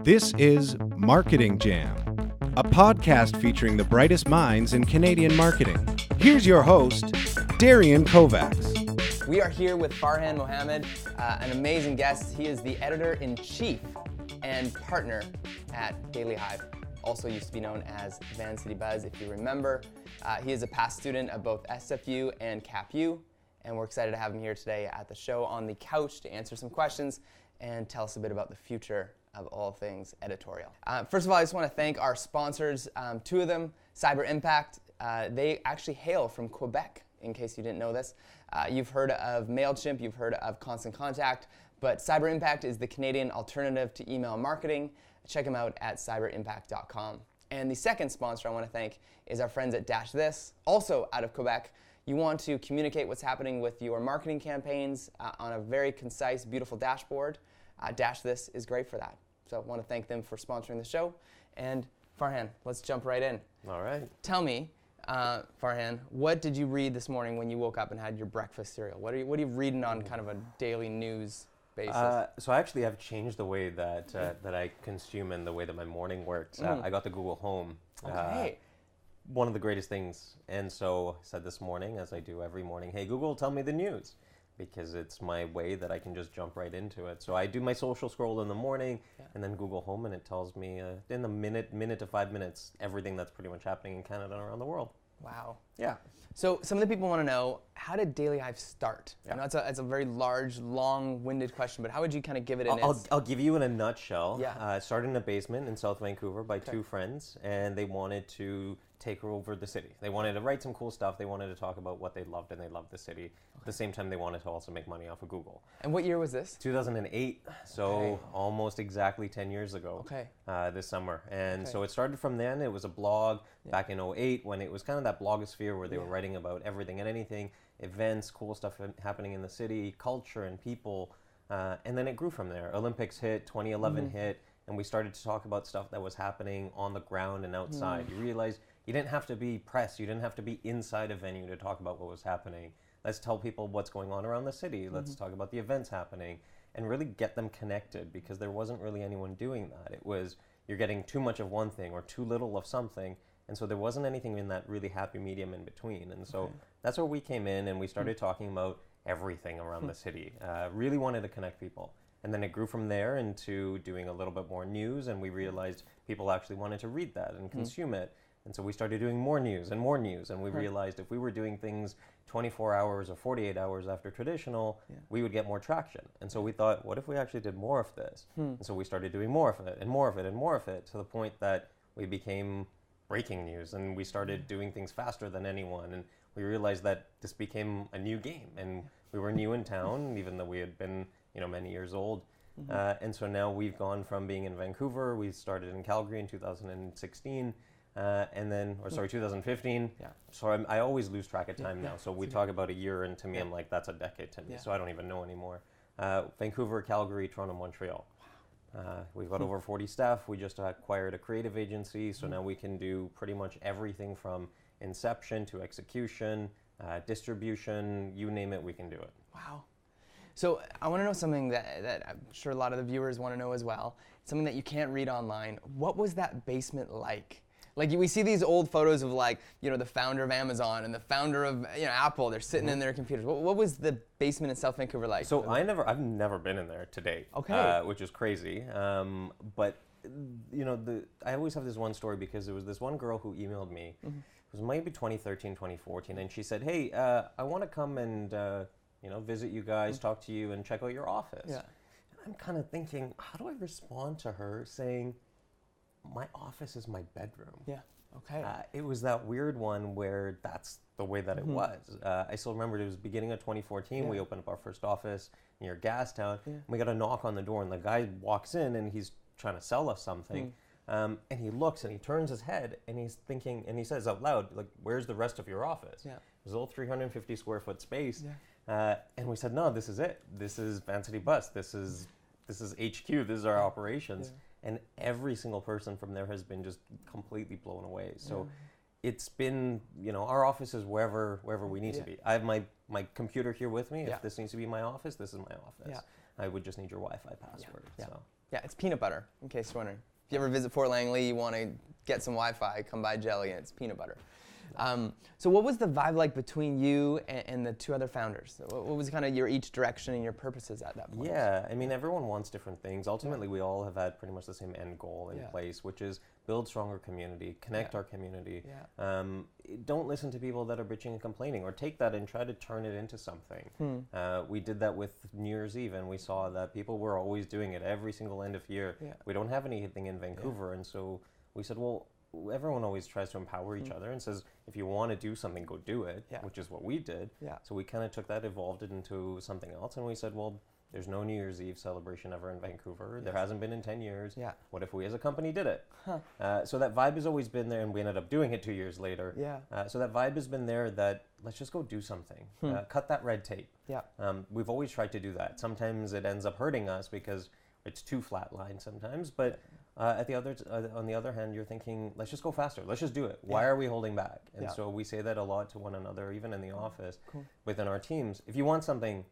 This is Marketing Jam, a podcast featuring the brightest minds in Canadian marketing. Here's your host, Darian Kovacs. We are here with Farhan Mohamed, an amazing guest. He is the editor-in-chief and partner at Daily Hive, also used to be known as Vancity Buzz, if you remember. He is a past student of both SFU and CapU, and we're excited to have him here today at the show on the couch to answer some questions and tell us a bit about the future of all things editorial. First of all, I just want to thank our sponsors, two of them, Cyber Impact. They actually hail from Quebec, in case you didn't know this. You've heard of MailChimp, you've heard of Constant Contact, but Cyber Impact is the Canadian alternative to email marketing. Check them out at cyberimpact.com. And the second sponsor I want to thank is our friends at Dash This, also out of Quebec. You want to communicate what's happening with your marketing campaigns on a very concise, beautiful dashboard. Dash This is great for that. So I want to thank them for sponsoring the show. And Farhan, let's jump right in. All right. Tell me, Farhan, what did you read this morning when you woke up and had your breakfast cereal? What are you reading on kind of a daily news basis? So I actually have changed the way that that I consume and the way that my morning works. I got the Google Home. Okay. One of the greatest things. And so I said this morning, as I do every morning, hey, Google, tell me the news. Because it's my way that I can just jump right into it. So I do my social scroll in the morning, and then Google Home, and it tells me in a minute to 5 minutes, everything that's pretty much happening in Canada and around the world. Wow. Yeah. So some of the people want to know, how did Daily Hive start? Yeah. I know it's a very large, long-winded question, but how would you kind of give it in I'll give you in a nutshell. Yeah. Started in a basement in South Vancouver by two friends, and they wanted to take over the city. They wanted to write some cool stuff. They wanted to talk about what they loved, and they loved the city. At the same time, they wanted to also make money off of Google. And what year was this? 2008, so almost exactly 10 years ago. Okay. This summer. And so it started from then. It was a blog back in 2008 when it was kind of that blogosphere where they were writing about everything and anything, events, cool stuff happening in the city, culture and people. And then it grew from there. Olympics hit, 2011 hit, and we started to talk about stuff that was happening on the ground and outside. You realized you didn't have to be press. You didn't have to be inside a venue to talk about what was happening. Let's tell people what's going on around the city. Let's talk about the events happening and really get them connected, because there wasn't really anyone doing that. It was, you're getting too much of one thing or too little of something. And so there wasn't anything in that really happy medium in between. And so that's where we came in, and we started talking about everything around the city. Really wanted to connect people. And then it grew from there into doing a little bit more news, and we realized people actually wanted to read that and consume it. And so we started doing more news, and we realized if we were doing things 24 hours or 48 hours after traditional, we would get more traction. And so we thought, what if we actually did more of this? And so we started doing more of it, and more of it, and more of it, to the point that we became breaking news, and we started doing things faster than anyone. And we realized that this became a new game, and we were new in town, even though we had been, many years old. And so now we've gone from being in Vancouver. We started in Calgary in 2016. 2015. Yeah. So I always lose track of time now. So we talk about a year, and to me, I'm like, that's a decade to me. So I don't even know anymore. Vancouver, Calgary, Toronto, Montreal. We've got over 40 staff. We just acquired a creative agency. So now we can do pretty much everything from inception to execution, distribution, you name it, we can do it. Wow. So I want to know something that I'm sure a lot of the viewers want to know as well. Something that you can't read online. What was that basement like? Like, we see these old photos of, the founder of Amazon and the founder of Apple. They're sitting in their computers. What was the basement in South Vancouver like? So I've never been in there to date. Okay. Which is crazy. But I always have this one story, because there was this one girl who emailed me. It was maybe 2013, 2014, and she said, "Hey, I want to come and visit you guys, talk to you, and check out your office." Yeah. And I'm kind of thinking, how do I respond to her saying, my office is my bedroom? Yeah. Okay. It was that weird one where that's the way that it was. I still remember it was beginning of 2014. We opened up our first office near Gastown. And we got a knock on the door, and the guy walks in, and he's trying to sell us something. And he looks, and he turns his head, and he's thinking, and he says out loud, like, "Where's the rest of your office?" Yeah. There's a little 350 square foot space. Yeah. And we said, "No, this is it. This is Vancity Buzz. This is HQ. This is our operations." Yeah. And every single person from there has been just completely blown away. So it's been, our office is wherever we need to be. I have my computer here with me. If this needs to be my office, this is my office. I would just need your Wi-Fi password. So Yeah, it's peanut butter, in case you're wondering. If you ever visit Fort Langley, you want to get some Wi-Fi, come buy jelly, and it's peanut butter. So what was the vibe like between you and the two other founders? What was kind of your each direction and your purposes at that point? Yeah, I mean, everyone wants different things. Ultimately, we all have had pretty much the same end goal in place, which is build stronger community, connect our community. Don't listen to people that are bitching and complaining, or take that and try to turn it into something. We did that with New Year's Eve, and we saw that people were always doing it every single end of year. We don't have anything in Vancouver, and so we said, well, everyone always tries to empower each other and says, if you want to do something, go do it, which is what we did. So we kind of took that, evolved it into something else, and we said, well, there's no New Year's Eve celebration ever in Vancouver. There hasn't been in 10 years. What if we as a company did it? So that vibe has always been there, and we ended up doing it 2 years later. So that vibe has been there that let's just go do something. Cut that red tape. We've always tried to do that. Sometimes it ends up hurting us because it's too flatlined sometimes, but on the other hand, you're thinking, let's just go faster. Let's just do it. Why are we holding back? And so we say that a lot to one another, even in the office, within our teams. If you want something,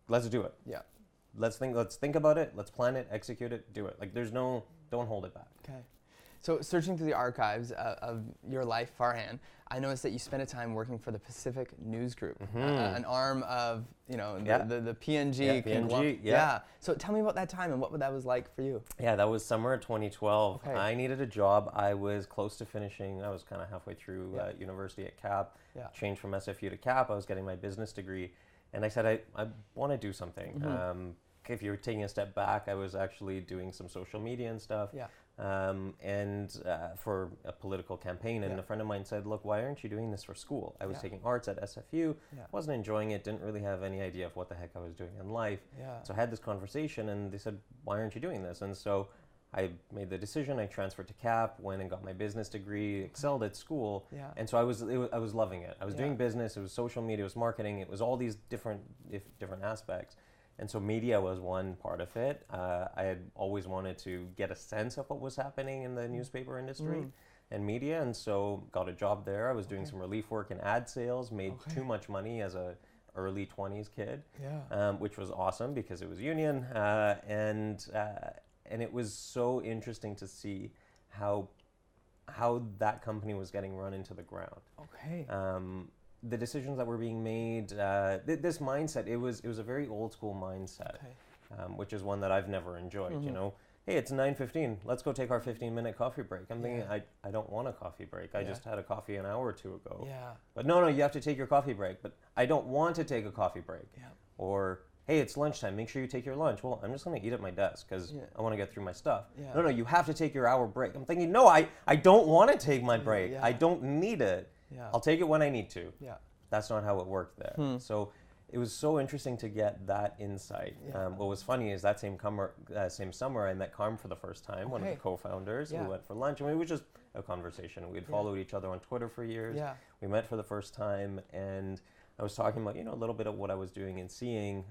let's do it. Let's think about it. Let's plan it, execute it, do it. Like don't hold it back. Okay. So searching through the archives of your life, Farhan, I noticed that you spent a time working for the Pacific News Group, an arm of the PNG. PNG. So tell me about that time and what that was like for you. Yeah, that was summer of 2012. I needed a job. I was close to finishing. I was kind of halfway through university at CAP. Changed from SFU to CAP. I was getting my business degree, and I said I want to do something. If you're taking a step back, I was actually doing some social media and stuff. For a political campaign, and a friend of mine said, look, why aren't you doing this for school? I was taking arts at SFU, wasn't enjoying it, didn't really have any idea of what the heck I was doing in life. So I had this conversation, and they said, why aren't you doing this? And so I made the decision. I transferred to CAP, went and got my business degree, excelled at school, and so I was loving it. I was doing business, it was social media, it was marketing, it was all these different aspects. And so media was one part of it. I had always wanted to get a sense of what was happening in the newspaper industry and media, and so got a job there. I was doing some relief work in ad sales, made too much money as a early 20s kid, which was awesome because it was union, and it was so interesting to see how that company was getting run into the ground. The decisions that were being made, this mindset, it was a very old school mindset, which is one that I've never enjoyed. You know, hey, it's 9:15, let's go take our 15-minute coffee break. I'm thinking, I don't want a coffee break. I just had a coffee an hour or two ago. But no, you have to take your coffee break. But I don't want to take a coffee break. Or, hey, it's lunchtime, make sure you take your lunch. Well, I'm just going to eat at my desk because I want to get through my stuff. No, you have to take your hour break. I'm thinking, no, I don't want to take my break. I don't need it. I'll take it when I need to. That's not how it worked there. So it was so interesting to get that insight. What was funny is that same summer I met Carm for the first time, one of the co-founders. We went for lunch, and it was just a conversation. We had followed each other on Twitter for years. We met for the first time, and I was talking about a little bit of what I was doing and seeing.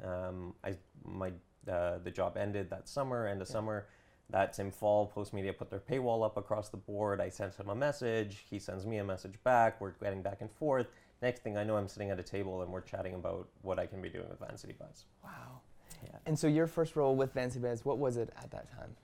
The job ended that summer, end of summer. That same fall, Postmedia put their paywall up across the board. I sent him a message. He sends me a message back. We're getting back and forth. Next thing I know, I'm sitting at a table and we're chatting about what I can be doing with Vancity Buzz. Wow. And so your first role with Vancity Buzz, what was it at that time?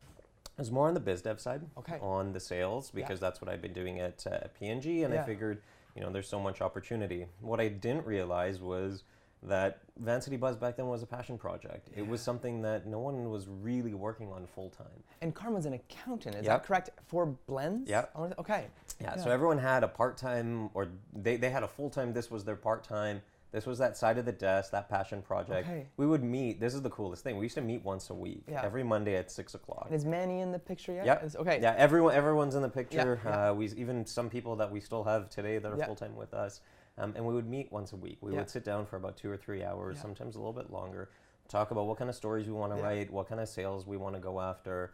It was more on the biz dev side, on the sales, because that's what I'd been doing at PNG, and I figured, there's so much opportunity. What I didn't realize was that Vancity Buzz back then was a passion project. It was something that no one was really working on full time. And Carm was an accountant, is that correct? For blends? Okay. So everyone had a part-time, or they had a full-time, this was their part-time, this was that side of the desk, that passion project. We would meet, this is the coolest thing, we used to meet once a week, every Monday at 6 o'clock. And is Manny in the picture yet? Yeah, everyone's in the picture. We even some people that we still have today that are full-time with us. And we would meet once a week. We would sit down for about 2 or 3 hours, sometimes a little bit longer, talk about what kind of stories we want to write, what kind of sales we want to go after,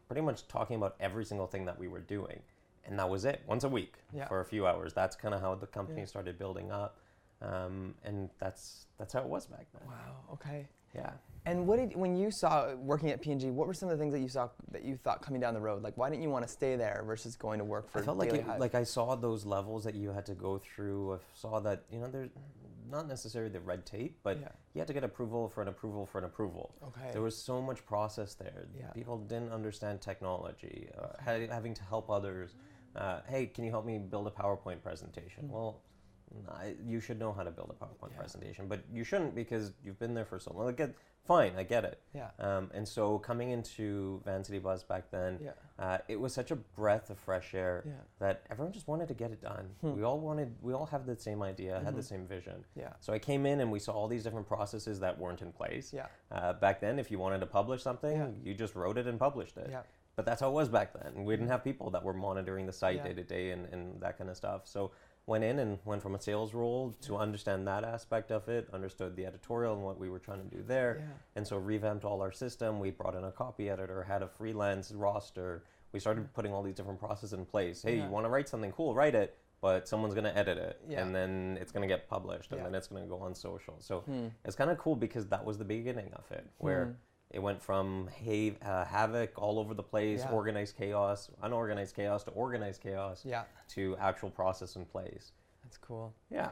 pretty much talking about every single thing that we were doing. And that was it, once a week for a few hours. That's kind of how the company started building up. And that's how it was back then. Wow, okay. Yeah. And when you saw working at PNG, what were some of the things that you saw that you thought coming down the road? Like, why didn't you want to stay there versus going to work for I felt Daily Hive? like I saw those levels that you had to go through. I saw that not necessarily the red tape, but you had to get approval for an approval for an approval. Okay. There was so much process there. People didn't understand technology, having to help others. Hey, can you help me build a PowerPoint presentation? Well, you should know how to build a PowerPoint presentation, but you shouldn't because you've been there for so long. Fine, I get it. Yeah. And so coming into Vancity Buzz back then, it was such a breath of fresh air that everyone just wanted to get it done. We all have the same idea, had the same vision. Yeah. So I came in and we saw all these different processes that weren't in place. Yeah. Back then, if you wanted to publish something, you just wrote it and published it. Yeah. But that's how it was back then. We didn't have people that were monitoring the site day to day and that kind of stuff. So went in and went from a sales role to understand that aspect of it, understood the editorial and what we were trying to do there. And so revamped all our system. We brought in a copy editor, had a freelance roster. We started putting all these different processes in place. Hey, you want to write something cool, write it, but someone's going to edit it. And then it's going to get published and then it's going to go on social. So it's kind of cool because that was the beginning of it, where it went from havoc all over the place, organized chaos, unorganized chaos to organized chaos to actual process in place. That's cool. Yeah.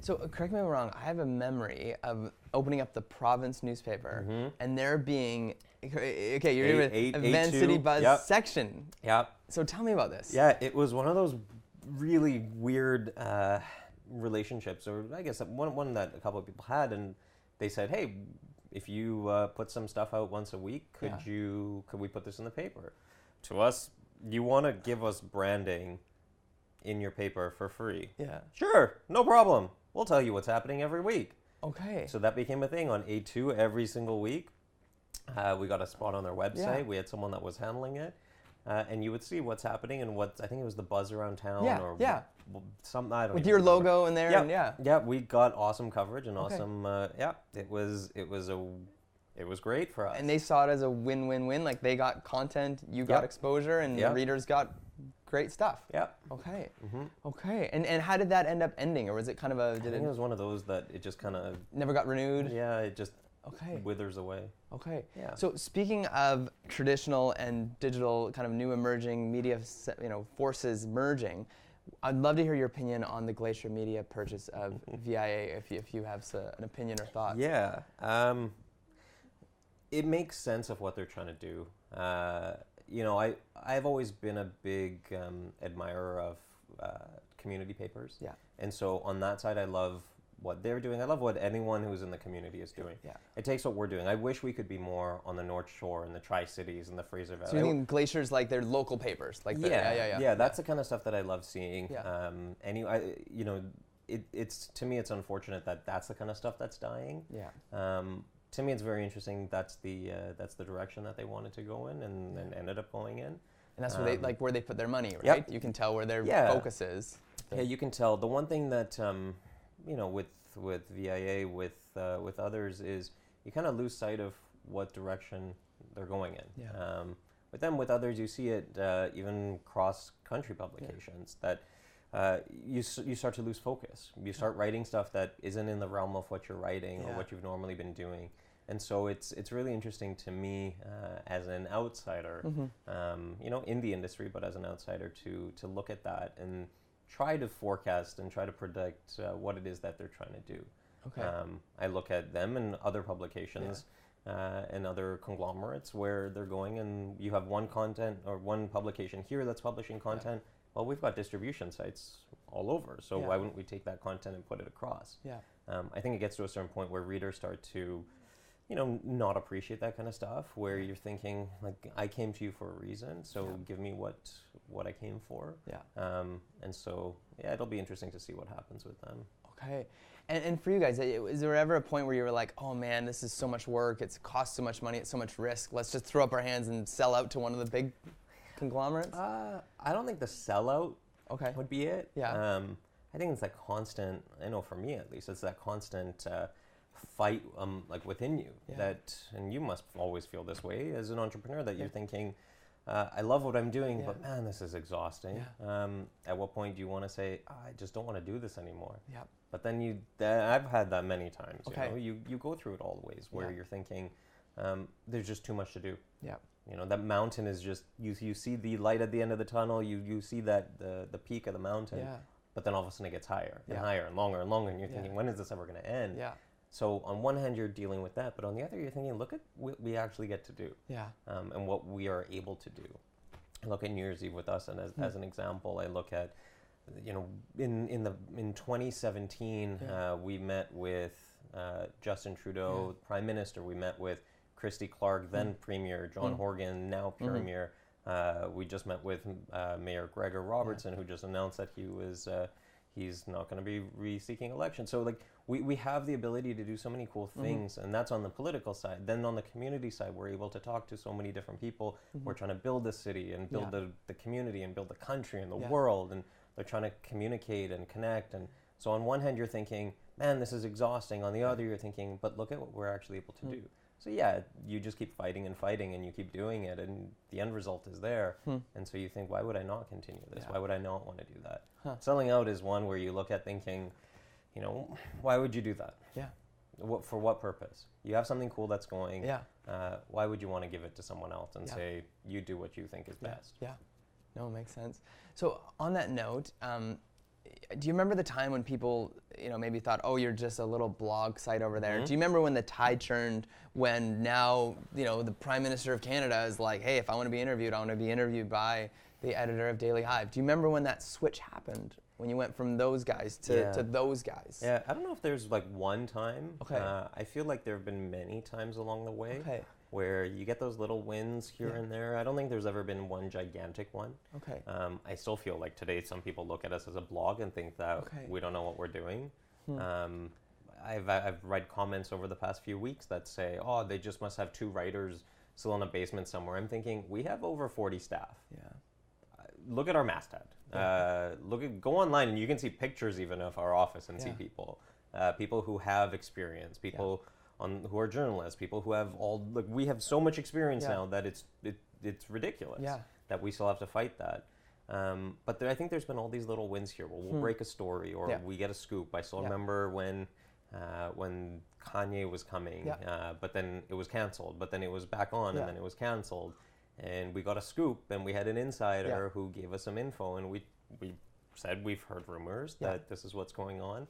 So correct me if I'm wrong, I have a memory of opening up the Province newspaper and there being, okay, you're doing a Vancity Buzz section. Yeah. So tell me about this. Yeah, it was one of those really weird relationships, or I guess one that a couple of people had, and they said, hey, if you put some stuff out once a week, could we put this in the paper? To us, you want to give us branding in your paper for free? Yeah. Sure, no problem. We'll tell you what's happening every week. Okay. So that became a thing on A2 every single week. We got a spot on their website. Yeah. We had someone that was handling it. And you would see what's happening and I think it was the buzz around town or something. I don't with even your remember. logo in there. Yeah, we got awesome coverage and awesome. It was great for us. And they saw it as a win-win-win. Like they got content, you got exposure, and the readers got great stuff. Yeah. Okay. Okay. And how did that end up ending, or was it kind of a? I think it was one of those that it just kind of never got renewed. Yeah, it just withers away. Okay. Yeah. So speaking of traditional and digital, kind of new emerging media, forces merging, I'd love to hear your opinion on the Glacier Media purchase of VIA, if you have an opinion or thoughts. Yeah. It makes sense of what they're trying to do. I've always been a big admirer of community papers. Yeah. And so on that side, I love what they're doing. I love what anyone who's in the community is doing. Yeah. It takes what we're doing. I wish we could be more on the North Shore and the Tri-Cities and the Fraser Valley. So you think Glacier's like their local papers? Like Yeah, that's the kind of stuff that I love seeing. Yeah. It's to me, it's unfortunate that that's the kind of stuff that's dying. Yeah. To me, it's very interesting. That's the direction that they wanted to go in and ended up going in. And that's where they where they put their money, right? Yep. You can tell where their focus is. Yeah, you can tell. The one thing that with VIA, with others, is you kind of lose sight of what direction they're going in. Yeah. With others, you see it even cross-country publications that you start to lose focus. You start writing stuff that isn't in the realm of what you're writing or what you've normally been doing. And so it's really interesting to me as an outsider, in the industry, but as an outsider to look at that and try to forecast and try to predict what it is that they're trying to do. Okay. I look at them and other publications and other conglomerates where they're going, and you have one content or one publication here that's publishing content. Well, we've got distribution sites all over, so why wouldn't we take that content and put it across? Yeah. I think it gets to a certain point where readers start to not appreciate that kind of stuff, where you're thinking, like, I came to you for a reason, so give me what I came for. Yeah. And so, it'll be interesting to see what happens with them. Okay. And for you guys, is there ever a point where you were like, oh man, this is so much work, it costs so much money, it's so much risk, let's just throw up our hands and sell out to one of the big conglomerates? I don't think the sellout would be it. Yeah. I think it's that constant, I know for me at least, it's that constant fight like within you that, and you must always feel this way as an entrepreneur, that you're thinking, I love what I'm doing, but man, this is exhausting. Yeah. At what point do you want to say, I just don't want to do this anymore? Yeah. But then I've had that many times. Okay. You go through it all the ways where you're thinking, there's just too much to do. Yeah. That mountain is just, you see the light at the end of the tunnel, you see that the peak of the mountain, but then all of a sudden it gets higher and Yeah. higher and longer and longer, and you're Yeah. thinking, when is this ever going to end? Yeah. So on one hand, you're dealing with that, but on the other, you're thinking, look at what we actually get to do, Yeah. and what we are able to do. I look at New Year's Eve with us, and as an example, I look at, in 2017, we met with Justin Trudeau, Prime Minister. We met with Christy Clark, then Premier, John Horgan, now Premier. We just met with Mayor Gregor Robertson, who just announced that he's not going to be re-seeking election. So like we have the ability to do so many cool things, and that's on the political side. Then on the community side, we're able to talk to so many different people. We're trying to build the city and build the community and build the country and the world, and they're trying to communicate and connect. And so on one hand, you're thinking, man, this is exhausting. On the other, you're thinking, but look at what we're actually able to do. So yeah, you just keep fighting and fighting, and you keep doing it, and the end result is there. And so you think, why would I not continue this? Why would I not want to do that? Selling out is one where you look at thinking, why would you do that? Yeah. For what purpose? You have something cool that's going. Yeah. Why would you want to give it to someone else and say, you do what you think is best? Yeah. No, it makes sense. So on that note, do you remember the time when people, maybe thought, oh, you're just a little blog site over there? Do you remember when the tide turned, when now, the Prime Minister of Canada is like, hey, if I want to be interviewed, I want to be interviewed by the editor of Daily Hive? Do you remember when that switch happened, when you went from those guys to those guys? Yeah, I don't know if there's like one time. Okay. I feel like there have been many times along the way. Okay. Where you get those little wins here and there. I don't think there's ever been one gigantic one. Okay. I still feel like today some people look at us as a blog and think that we don't know what we're doing. I've read comments over the past few weeks that say, oh, they just must have 2 writers still in a basement somewhere. I'm thinking, we have over 40 staff. Yeah. Look at our masthead. Go online and you can see pictures even of our office and see people. People who have experience, people who are journalists, people who have we have so much experience now that it's ridiculous that we still have to fight that. But I think there's been all these little wins here where we'll break a story or we get a scoop. I still remember when Kanye was coming, but then it was canceled, but then it was back on and then it was canceled. And we got a scoop and we had an insider who gave us some info, and we said we've heard rumors that this is what's going on.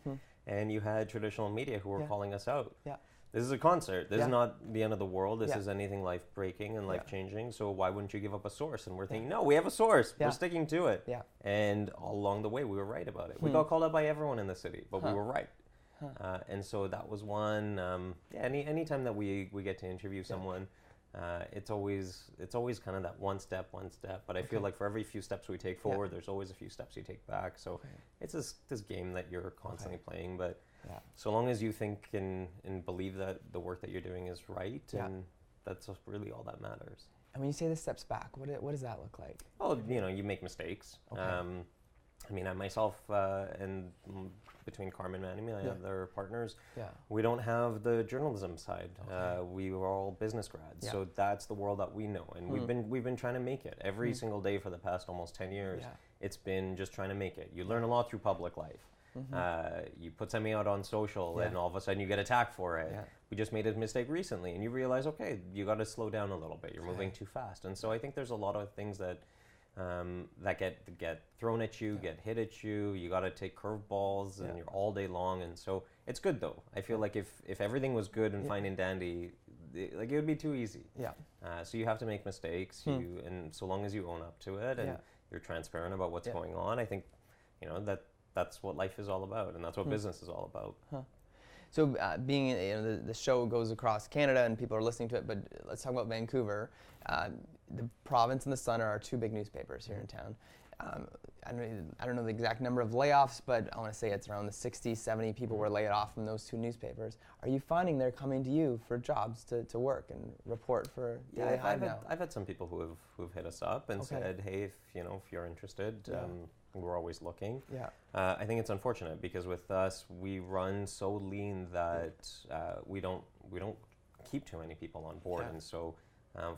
And you had traditional media who were calling us out. Yeah. This is a concert. This is not the end of the world. This is anything life-breaking and life-changing. So why wouldn't you give up a source? And we're thinking, no, we have a source. We're sticking to it. Yeah. And all along the way, we were right about it. We got called out by everyone in the city, but we were right. And so that was one. Any time that we get to interview someone, it's always kind of that one step. But I feel like for every few steps we take forward, there's always a few steps you take back. So it's this game that you're constantly playing, but. Yeah. So long as you think and believe that the work that you're doing is right, and that's really all that matters. And when you say the steps back, what does that look like? Well, you make mistakes. Okay. I myself and between Carmen and Manny, their partners, we don't have the journalism side. Okay. We were all business grads, so that's the world that we know, and we've been trying to make it every single day for the past almost 10 years. It's been just trying to make it. You learn a lot through public life. You put something out on social and all of a sudden you get attacked for it. We just made a mistake recently and you realize, okay, you got to slow down a little bit. You're moving too fast. And so I think there's a lot of things that get thrown at you, get hit at you. You got to take curveballs and you're all day long. And so it's good though. I feel like if everything was good and fine and dandy, it would be too easy. So you have to make mistakes. And so long as you own up to it and you're transparent about what's going on, I think, that's what life is all about, and that's what business is all about. So being, the show goes across Canada and people are listening to it, but let's talk about Vancouver. The Province and the Sun are our 2 big newspapers here in town. I don't know the exact number of layoffs, but I want to say it's around the 60, 70 people were laid off from those 2 newspapers. Are you finding they're coming to you for jobs to work and report for Daily Hive now? I've had some people who've hit us up and said, hey, if you're interested, we're always looking. I think it's unfortunate because with us, we run so lean that we don't keep too many people on board, and so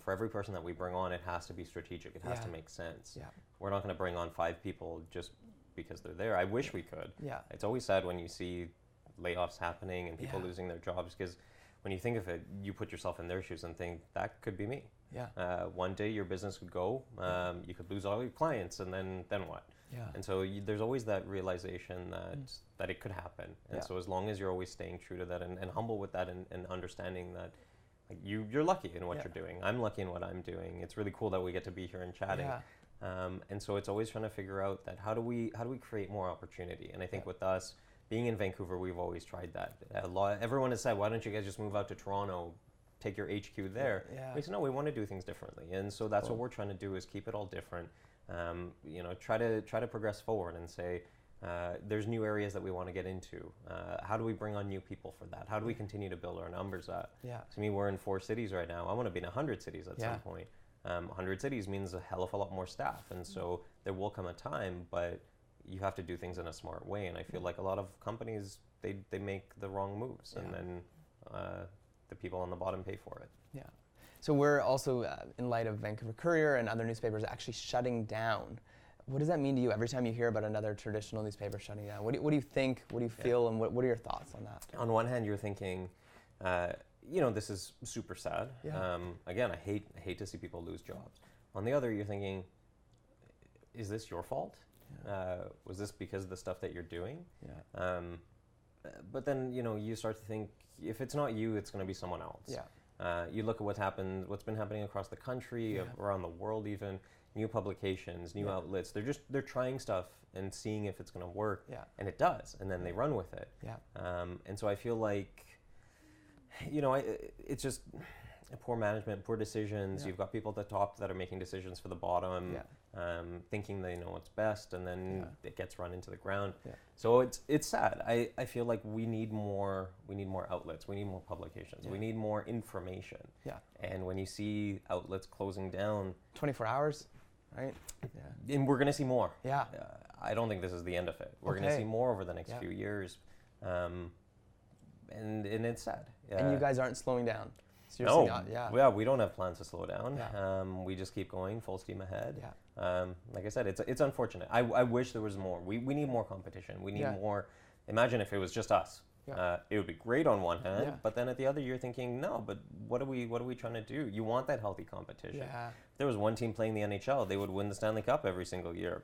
for every person that we bring on, it has to be strategic. It has to make sense. We're not going to bring on 5 people just because they're there. I wish we could. It's always sad when you see layoffs happening and people losing their jobs, because when you think of it, you put yourself in their shoes and think, that could be me. Yeah. One day your business could go, you could lose all your clients, and then what? Yeah. And so there's always that realization that it could happen. And so as long as you're always staying true to that and humble with that and understanding that like you're lucky in what you're doing. I'm lucky in what I'm doing. It's really cool that we get to be here and chatting. And so it's always trying to figure out that how do we create more opportunity? And I think with us being in Vancouver, we've always tried that. Everyone has said, why don't you guys just move out to Toronto, take your HQ there? We said, no, we want to do things differently. And so that's what we're trying to do, is keep it all different. Try to progress forward and say, there's new areas that we want to get into. How do we bring on new people for that? How do we continue to build our numbers up? To me, we're in 4 cities right now. I want to be in 100 cities at some point. 100 cities means a hell of a lot more staff. And so there will come a time, but you have to do things in a smart way. And I feel like a lot of companies, they make the wrong moves, and then the people on the bottom pay for it. Yeah. So we're also, in light of Vancouver Courier and other newspapers actually shutting down. What does that mean to you every time you hear about another traditional newspaper shutting down? What do you think? What do you feel? And what are your thoughts on that? On one hand, you're thinking, this is super sad. Again, I hate to see people lose jobs. On the other, you're thinking, is this your fault? Was this because of the stuff that you're doing? But then, you start to think, if it's not you, it's going to be someone else. You look at what's been happening across the country, around the world even, new publications, new outlets. They're trying stuff and seeing if it's going to work, and it does, and then they run with it. And so I feel like, it's just poor management, poor decisions. You've got people at the top that are making decisions for the bottom, thinking they know what's best, and then it gets run into the ground. So it's sad. I feel like we need more outlets. We need more publications. We need more information. And when you see outlets closing down, 24 hours, right? And we're going to see more. I don't think this is the end of it. We're going to see more over the next few years. And it's sad. And you guys aren't slowing down. So no, we don't have plans to slow down. We just keep going full steam ahead. Like I said, it's unfortunate. I wish there was more. We need more competition. We need more. Imagine if it was just us. It would be great on one hand, but then at the other you're thinking, no, but what are we trying to do? You want that healthy competition. If there was one team playing the NHL, they would win the Stanley Cup every single year.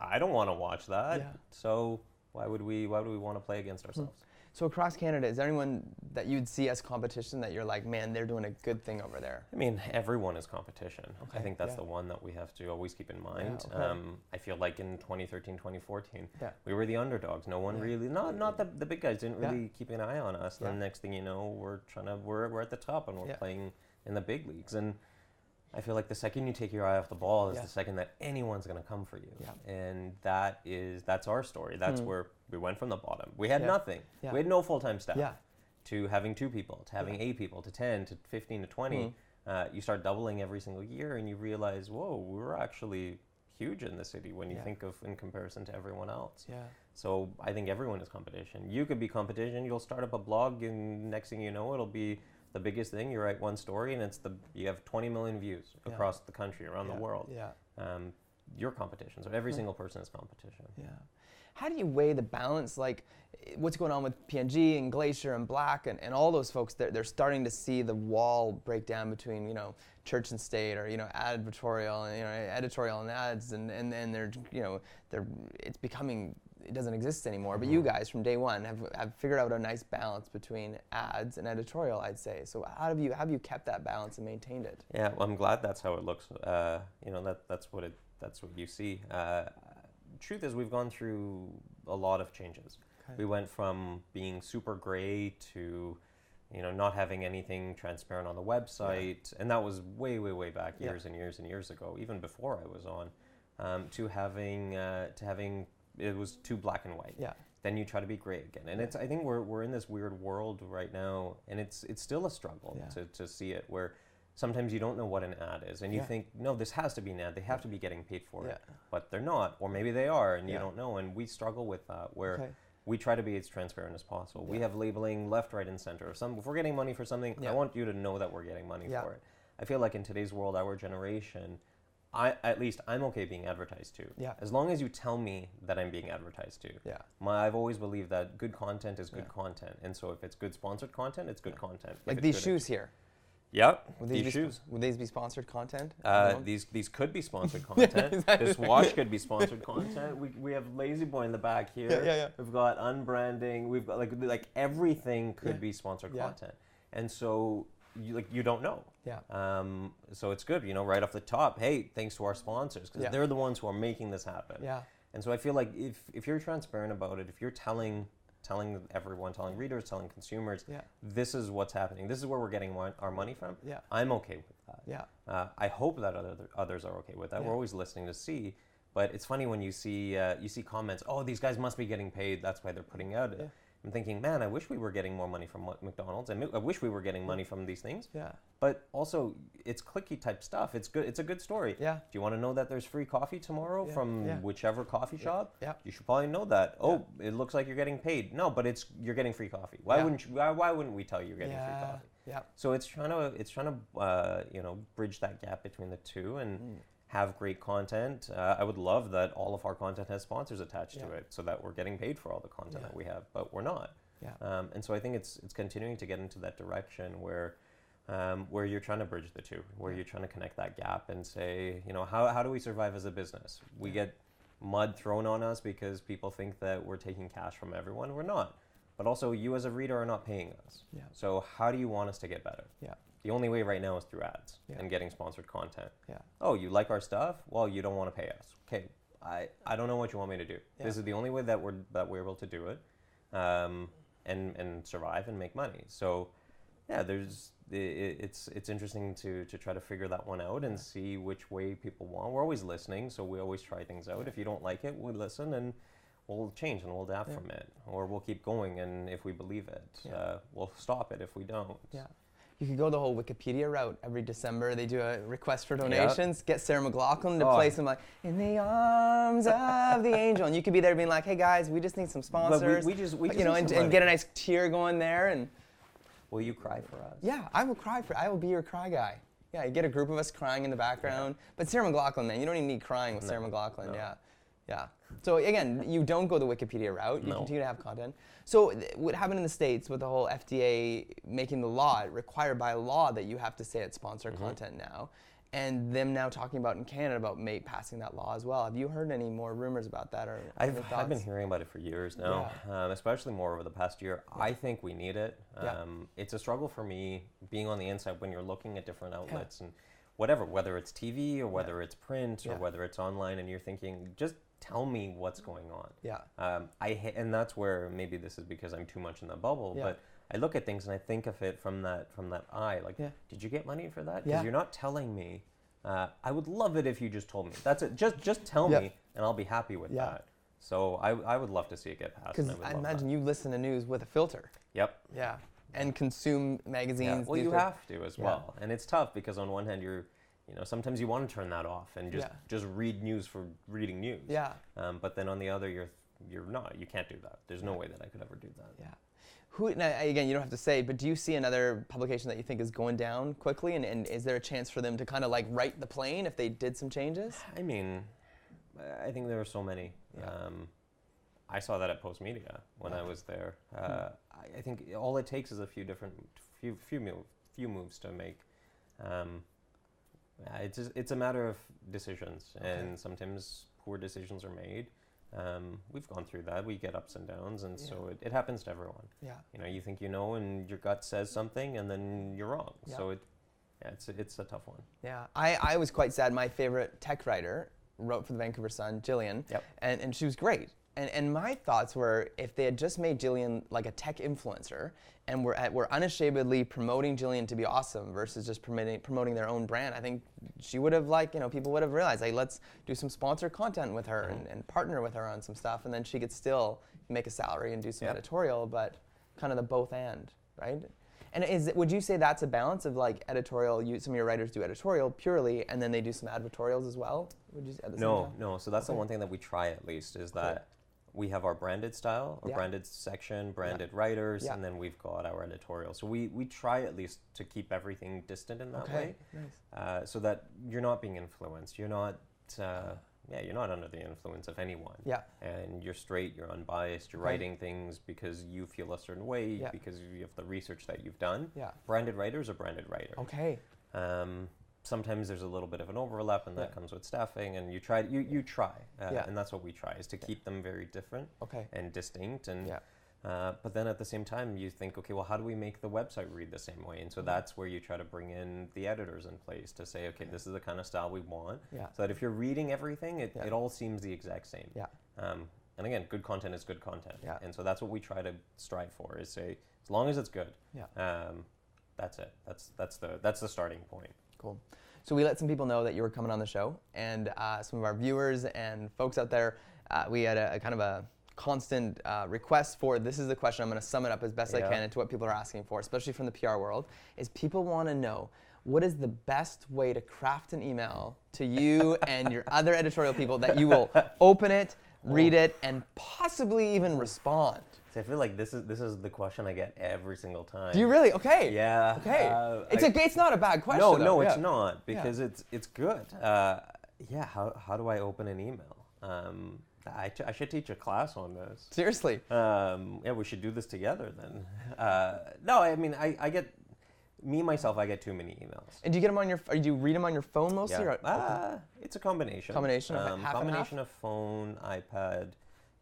I don't want to watch that. So why would we want to play against ourselves? So across Canada, is there anyone that you'd see as competition that you're like, man, they're doing a good thing over there? I mean, everyone is competition. I think that's the one that we have to always keep in mind. I feel like in 2013, 2014, we were the underdogs. No one really, not the big guys didn't really keep an eye on us. Then the next thing you know, we're at the top and we're playing in the big leagues. And I feel like the second you take your eye off the ball is the second that anyone's going to come for you. And that's our story. That's where we went from the bottom. We had nothing. We had no full-time staff. To having 2 people, to having 8 people, to 10, to 15, to 20. You start doubling every single year and you realize, whoa, we're actually huge in the city when you think of in comparison to everyone else. So I think everyone is competition. You could be competition. You'll start up a blog and next thing you know, it'll be the biggest thing. You write one story and you have 20 million views across the country, around the world. Your competition. So every single person is competition. How do you weigh the balance, like what's going on with PNG and Glacier and Black and all those folks? They're starting to see the wall break down between church and state, or advertorial and editorial and ads, and then it's becoming, it doesn't exist anymore. But you guys from day one have figured out a nice balance between ads and editorial, I'd say. So how have you kept that balance and maintained it? Yeah, well, I'm glad that's how it looks. That's what you see. Truth is, we've gone through a lot of changes. We went from being super gray to not having anything transparent on the website, and that was way back, years and years and years ago, even before I was on, to having it was too black and white. Then you try to be gray again, and I think we're in this weird world right now, and it's still a struggle to see it, where sometimes you don't know what an ad is, and you think, no, this has to be an ad. They have to be getting paid for it, but they're not, or maybe they are, and you don't know. And we struggle with that, where we try to be as transparent as possible. We have labeling left, right, and center. If we're getting money for something, I want you to know that we're getting money for it. I feel like in today's world, our generation, at least I'm okay being advertised to. Yeah. As long as you tell me that I'm being advertised to. Yeah. I've always believed that good content is good content. And so if it's good sponsored content, it's good content. Like these shoes here. Yep. Would These shoes. Would these be sponsored content? These could be sponsored content. Exactly. This watch could be sponsored content. We have Lazy Boy in the back here. Yeah. We've got unbranding. We've got like everything could be sponsored content. And so you don't know. Yeah. So it's good, right off the top. Hey, thanks to our sponsors, because they're the ones who are making this happen. Yeah. And so I feel like if you're transparent about it, if you're telling everyone, telling readers, telling consumers, this is what's happening. This is where we're getting our money from. Yeah. I'm okay with that. Yeah. I hope that others are okay with that. We're always listening to see, but it's funny when you see comments. Oh, these guys must be getting paid. That's why they're putting out. Yeah. I'm thinking, man, I wish we were getting more money from McDonald's. I wish we were getting money from these things. Yeah. But also, it's clicky type stuff. It's good. It's a good story. Yeah. Do you want to know that there's free coffee tomorrow from whichever coffee shop? Yeah. You should probably know that. Oh, it looks like you're getting paid. No, but you're getting free coffee. Why wouldn't we tell you you're getting free coffee? Yeah. So it's trying to bridge that gap between the two and have great content. I would love that all of our content has sponsors attached to it, so that we're getting paid for all the content that we have, but we're not. Yeah. And so I think it's continuing to get into that direction where you're trying to bridge the two, where you're trying to connect that gap and say, how do we survive as a business? We get mud thrown on us because people think that we're taking cash from everyone. We're not. But also, you as a reader are not paying us. Yeah. So how do you want us to get better? Yeah. The only way right now is through ads and getting sponsored content. Yeah. Oh, you like our stuff? Well, you don't want to pay us. Okay, I don't know what you want me to do. Yeah. This is the only way that we're able to do it, and survive and make money. So, yeah, it's interesting to try to figure that one out and see which way people want. We're always listening, so we always try things out. If you don't like it, we'll listen and we'll change and we'll adapt from it, or we'll keep going. And if we believe it, we'll stop it if we don't. Yeah. You could go the whole Wikipedia route. Every December, they do a request for donations. Get Sarah McLachlan to play some like "In the Arms of the Angel," and you could be there being like, "Hey guys, we just need some sponsors." We just and get a nice tear going there. And will you cry for us? Yeah, I will cry for. I will be your cry guy. Yeah, you get a group of us crying in the background. But Sarah McLachlan, man, you don't even need crying with Sarah McLachlan. No. Yeah. So again, you don't go the Wikipedia route. You continue to have content. So what happened in the States with the whole FDA making the law, required by law that you have to say it's sponsored content now, and them now talking about in Canada about passing that law as well. Have you heard any more rumors about that? Or I've been hearing about it for years now, especially more over the past year. I think we need it. It's a struggle for me being on the inside when you're looking at different outlets and whether it's TV or whether it's print or whether it's online, and you're thinking, just tell me what's going on. Yeah. And that's where maybe this is because I'm too much in the bubble, but I look at things and I think of it from that eye. Like, did you get money for that? Because you're not telling me. I would love it if you just told me. That's it. Just tell me, and I'll be happy with that. So I would love to see it get passed. Because I imagine you listen to news with a filter. Yep. Yeah. And consume magazines. Yeah. Well, you have to as well. And it's tough because on one hand sometimes you want to turn that off and just read news for reading news. Yeah. But then on the other, you're not. You can't do that. There's no way that I could ever do that. Yeah. Now, again, you don't have to say, but do you see another publication that you think is going down quickly? And is there a chance for them to kind of like right the plane if they did some changes? I mean, I think there are so many. I saw that at Post Media when I was there. I think all it takes is a few moves to make. It's a matter of decisions, and sometimes poor decisions are made. We've gone through that. We get ups and downs, and so it happens to everyone. Yeah. You think and your gut says something, and then you're wrong. So it's a tough one. Yeah. I was quite sad. My favorite tech writer wrote for the Vancouver Sun, Jillian, and she was great. And my thoughts were, if they had just made Jillian like a tech influencer, and were unashamedly promoting Jillian to be awesome versus just promoting their own brand, I think she would have people would have realized, like, let's do some sponsored content with her and partner with her on some stuff, and then she could still make a salary and do some editorial, but kind of the both and, right? And would you say that's a balance of like editorial? Some of your writers do editorial purely, and then they do some advertorials as well? Would you say at the same time? No. So that's the one thing that we try at least is that we have our branded style, our Yeah. branded section, branded writers, Yeah. and then we've got our editorial. So we try at least to keep everything distant in that way, Nice. so that you're not being influenced. You're not, you're not under the influence of anyone. Yeah. And you're straight, you're unbiased, you're Okay. writing things because you feel a certain way, Yeah. because you have the research that you've done. Yeah. Branded writers are branded writers. Okay. Sometimes there's a little bit of an overlap, and that Yeah. comes with staffing, and you try, Yeah. and that's what we try, is to keep them very different Okay. and distinct. And Yeah. but then at the same time, you think, okay, well, how do we make the website read the same way? And so that's where you try to bring in the editors in place to say, okay, this is the kind of style we want, Yeah. so that if you're reading everything, it, Yeah. it all seems the exact same. Yeah. And again, good content is good content. Yeah. And so that's what we try to strive for, is say, as long as it's good, Yeah. that's it. That's the starting point. Cool. So we let some people know that you were coming on the show, and some of our viewers and folks out there, we had a kind of a constant request for, this is the question, I'm going to sum it up as best I Yeah. can into what people are asking for, especially from the PR world, is people want to know, what is the best way to craft an email to you and your other editorial people that you will open it, read it, and possibly even respond? So I feel like this is the question I get every single time. Do you really? Okay. Yeah. Okay. It's not a bad question. No, though. it's Yeah. not, because it's good. How do I open an email? I should teach a class on this. Seriously. We should do this together then. No, I mean, I get, myself, I get too many emails. And do you get them on your? Or do you read them on your phone mostly? Yeah. Or, It's a combination. Combination of half and half? Combination of phone, iPad,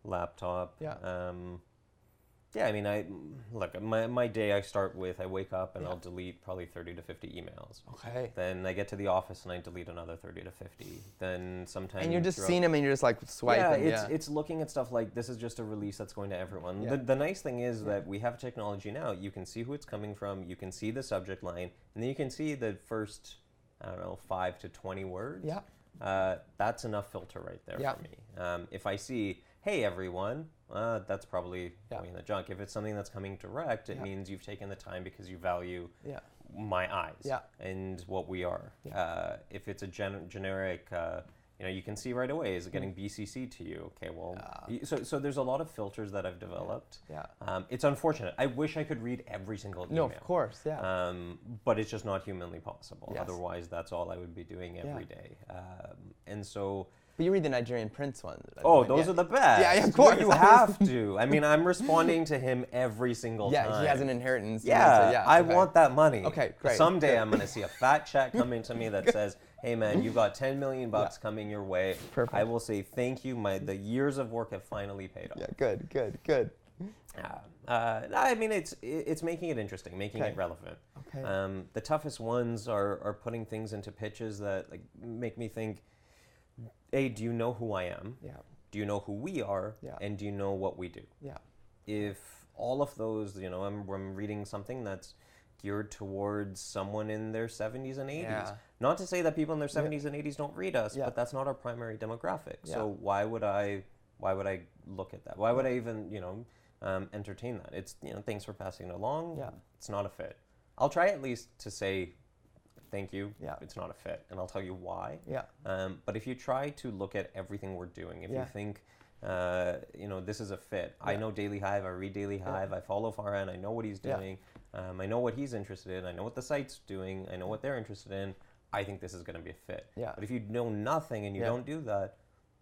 laptop. Yeah. Yeah, I mean, look, my day I start with, I wake up and Yeah. I'll delete probably 30 to 50 emails. Okay. Then I get to the office and I delete another 30 to 50. Then sometimes. And you're just throughout- seeing them and you're just like swiping. Yeah, it's looking at stuff like, this is just a release that's going to everyone. Yeah. The nice thing is that we have technology now. You can see who it's coming from, you can see the subject line, and then you can see the first, 5 to 20 words. Yeah. That's enough filter right there Yeah. for me. If I see, hey everyone, that's probably Yeah. going in the junk. If it's something that's coming direct, it Yeah. means you've taken the time because you value Yeah. my eyes Yeah. and what we are. Yeah. If it's a generic, you can see right away, is it getting BCC to you? Okay, well, so there's a lot of filters that I've developed. Yeah. It's unfortunate. I wish I could read every single email. No, of course. Yeah. But it's just not humanly possible. Yes. Otherwise, that's all I would be doing every day. And so. But you read the Nigerian Prince ones. Oh, those are the best. Yeah, of course. You have to. I mean, I'm responding to him every single time. Yeah, he has an inheritance. Yeah, I okay. want that money. Okay, great. Someday I'm going to see a fat check coming to me that says, hey man, you got 10 million bucks coming your way. Perfect. I will say thank you. The years of work have finally paid off. Yeah, good. I mean, it's making it interesting, making it relevant. Okay. The toughest ones are putting things into pitches that make me think, A, do you know who I am? Yeah. Do you know who we are? Yeah. And do you know what we do? Yeah. If all of those, I'm reading something that's geared towards someone in their 70s and 80s. Yeah. Not to say that people in their 70s and 80s don't read us, but that's not our primary demographic. Yeah. So why would I look at that? Why would I even, entertain that? It's, thanks for passing it along. Yeah. It's not a fit. I'll try at least to say thank you. Yeah. It's not a fit, and I'll tell you why. Yeah. But if you try to look at everything we're doing, if Yeah. you think, this is a fit. I know Daily Hive. I read Daily Hive. I follow Farhan. I know what he's doing. I know what he's interested in. I know what the site's doing. I know what they're interested in. I think this is going to be a fit. Yeah. But if you know nothing and you don't do that,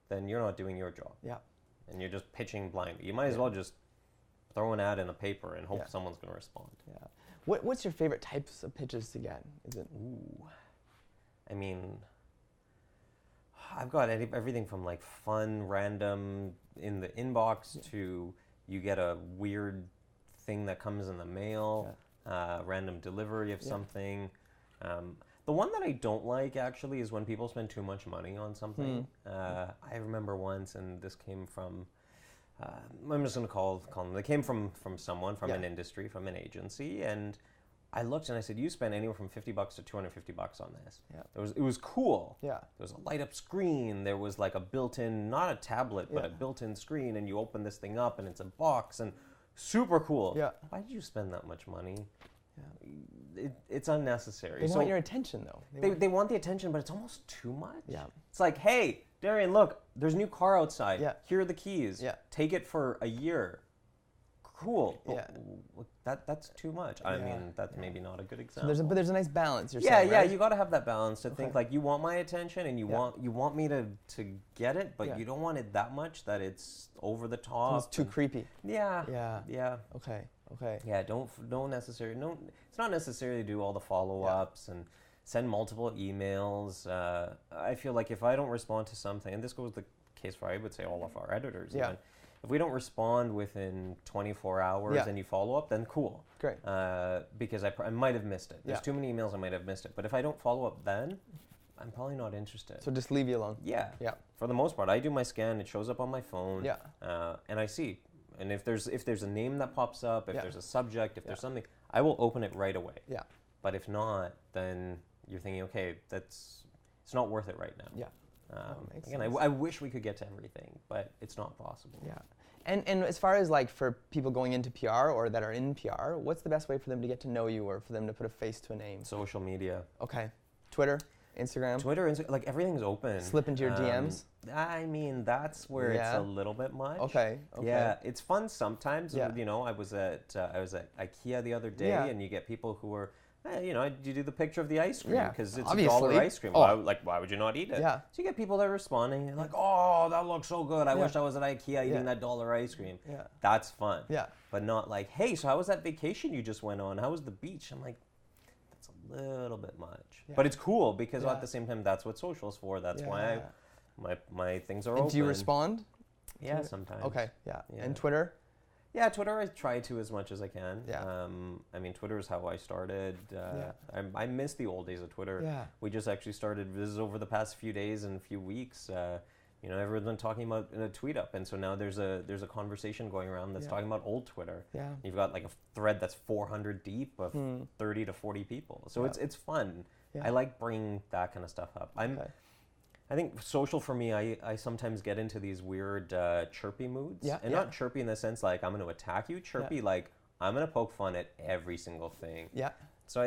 then you're not doing your job. Yeah. And you're just pitching blindly. You might as well just throw an ad in a paper and hope someone's going to respond. Yeah. What's your favorite types of pitches to get? Is it? Ooh. I mean, I've got everything from fun, random in the inbox to you get a weird thing that comes in the mail, random delivery of something. The one that I don't like actually is when people spend too much money on something. I remember once, and this came from, I'm just going to call them. They came from someone, from an industry, from an agency, and I looked and I said, you spent anywhere from $50 to $250 on this. Yeah. It was cool. Yeah. There was a light up screen. There was a built-in, not a tablet, but a built-in screen, and you open this thing up and it's a box, and super cool. Yeah. Why did you spend that much money? Yeah. It's unnecessary. They want your attention though. They want the attention, but it's almost too much. Yeah. It's like, hey, Darian, look, there's a new car outside. Yeah. Here are the keys. Yeah. Take it for a year. Cool. Yeah. That's too much. I mean, that's maybe not a good example. So there's a nice balance. You're yeah, saying, yeah. right? You got to have that balance to think like you want my attention and you want me to get it, but you don't want it that much that it's over the top. It's too creepy. Yeah. Yeah. Yeah. Okay. Okay. Yeah. Don't necessarily. No, it's not necessarily do all the follow-ups and send multiple emails. I feel like if I don't respond to something, and this goes the case for I would say all of our editors. Yeah. Even, if we don't respond within 24 hours and you follow up, then cool. Great. Because I might have missed it. There's Yeah. too many emails, I might have missed it. But if I don't follow up then, I'm probably not interested. So just leave you alone. Yeah. Yeah. For the most part, I do my scan. It shows up on my phone. Yeah. And I see. And if there's a name that pops up, if there's a subject, if there's something, I will open it right away. Yeah. But if not, then you're thinking, okay, it's not worth it right now. Yeah. Again, I wish we could get to everything, but it's not possible. Yeah. And as far as like for people going into PR or that are in PR, what's the best way for them to get to know you or for them to put a face to a name? Social media. Okay. Twitter, Instagram. Twitter, like everything's open. Slip into your DMs. I mean, that's where it's a little bit much. Okay. Okay. Yeah, it's fun sometimes. Yeah. You know, I was at IKEA the other day, and you get people who are. You know, you do the picture of the ice cream because it's obviously. $1 ice cream. Oh. Why would you not eat it? Yeah. So you get people that are responding. They're like, "Oh, that looks so good. I wish I was at IKEA eating Yeah. that $1 ice cream." Yeah. That's fun. Yeah. But not like, "Hey, so how was that vacation you just went on? How was the beach?" I'm like, that's a little bit much. Yeah. But it's cool because Yeah. at the same time, that's what social's for. That's why my things are open. Do you respond? Yeah, sometimes. Okay. Yeah. Yeah. And Twitter? Yeah, Twitter I try to as much as I can. Yeah. I mean, Twitter is how I started. I miss the old days of Twitter. Yeah. We just actually started, this is over the past few days and few weeks, you know, everyone's been talking about a tweet up, and so now there's a conversation going around that's talking about old Twitter. Yeah. You've got like a thread that's 400 deep of 30 to 40 people. So it's fun. Yeah. I like bringing that kind of stuff up. I think social for me, I sometimes get into these weird chirpy moods. Yeah, and not chirpy in the sense like I'm going to attack you. Chirpy like I'm going to poke fun at every single thing. Yeah. So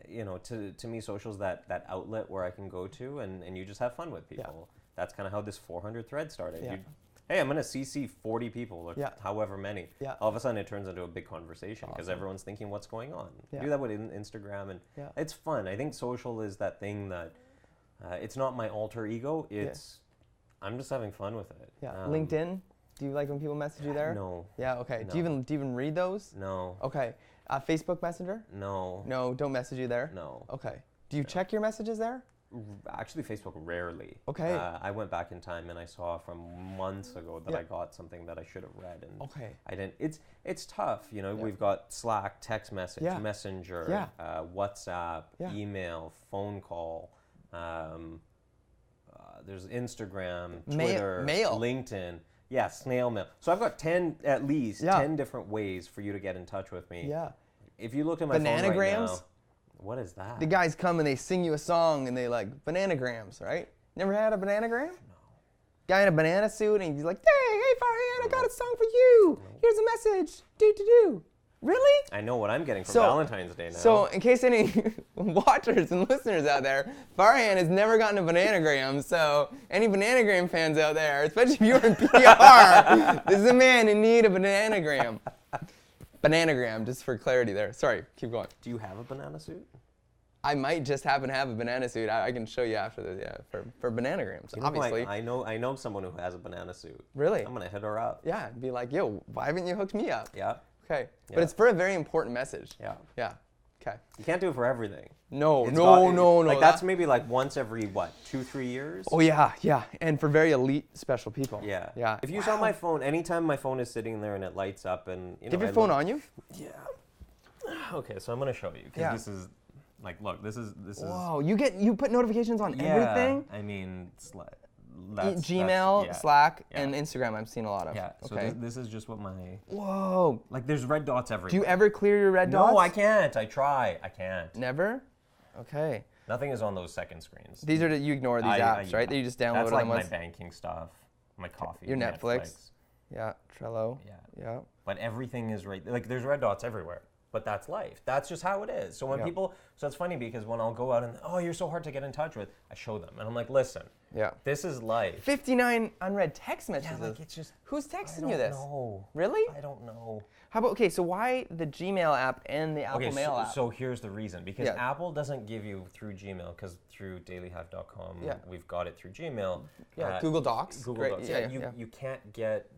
you know, to me, social's that outlet where I can go to and you just have fun with people. That's kind of how this 400 thread started. Yeah. Hey, I'm going to CC 40 people, or however many. Yeah. All of a sudden, it turns into a big conversation because Awesome. everyone's thinking what's going on. Yeah. Do that with Instagram, and it's fun. I think social is that thing that it's not my alter ego. It's I'm just having fun with it. Yeah. LinkedIn? Do you like when people message you there? No. Yeah. Okay. No. Do you even read those? No. Okay. Facebook Messenger? No. No. Don't message you there. No. Okay. Do you check your messages there? Actually, Facebook rarely. Okay. I went back in time and I saw from months ago that I got something that I should have read, and I didn't. It's tough, you know. We've got Slack, text message, Messenger, WhatsApp, email, phone call. There's Instagram, Twitter, mail. LinkedIn. Yeah, snail mail. So I've got at least 10 different ways for you to get in touch with me. Yeah. If you look at my phone right Bananagrams? now, what is that? The guys come and they sing you a song and they like bananagrams, right? Never had a bananagram? No. Guy in a banana suit and he's like, hey Farhan, I got a song for you. Here's a message. Do. Really? I know what I'm getting for Valentine's Day now. So in case any watchers and listeners out there, Farhan has never gotten a bananagram. So any bananagram fans out there, especially if you're in PR, this is a man in need of a bananagram. Bananagram, just for clarity there. Sorry, keep going. Do you have a banana suit? I might just happen to have a banana suit. I can show you after this, for bananagrams, You know, obviously. I know someone who has a banana suit. Really? I'm gonna hit her up. Yeah, be like, yo, why haven't you hooked me up? Yeah. Okay, Yeah. but it's for a very important message. Yeah. Yeah, okay. You can't do it for everything. No. Like that's maybe like once every 2-3 years. Oh yeah, and for very elite special people. Yeah. Yeah. If you saw my phone, anytime my phone is sitting there and it lights up, and you know, Do you have your phone on you? Yeah. Okay, so I'm gonna show you because this is like, look, this is. Whoa, you put notifications on everything? I mean, Gmail, Slack, and Instagram. I've seen a lot of. Yeah. Okay. So this is just what my. Whoa. Like, there's red dots everywhere. Do you ever clear your red dots? No, I can't. I try. I can't. Never. Okay. Nothing is on those second screens. These are you ignore these apps, right? That you just download. That's like them my once. banking stuff, my coffee, Your Netflix. Yeah, Trello. Yeah. Yeah. But everything is right. Like, there's red dots everywhere. But that's life. That's just how it is. So when people, so it's funny because when I'll go out and, oh, you're so hard to get in touch with, I show them. And I'm like, listen, this is life. 59 unread text messages. Yeah, like it's just, who's texting you this? I don't know. Really? I don't know. How about, okay, so why the Gmail app and the Apple Mail app? So here's the reason. Because Apple doesn't give you through Gmail, because through dailyhive.com, we've got it through Gmail. Yeah, Google Docs. Google Docs. You can't get,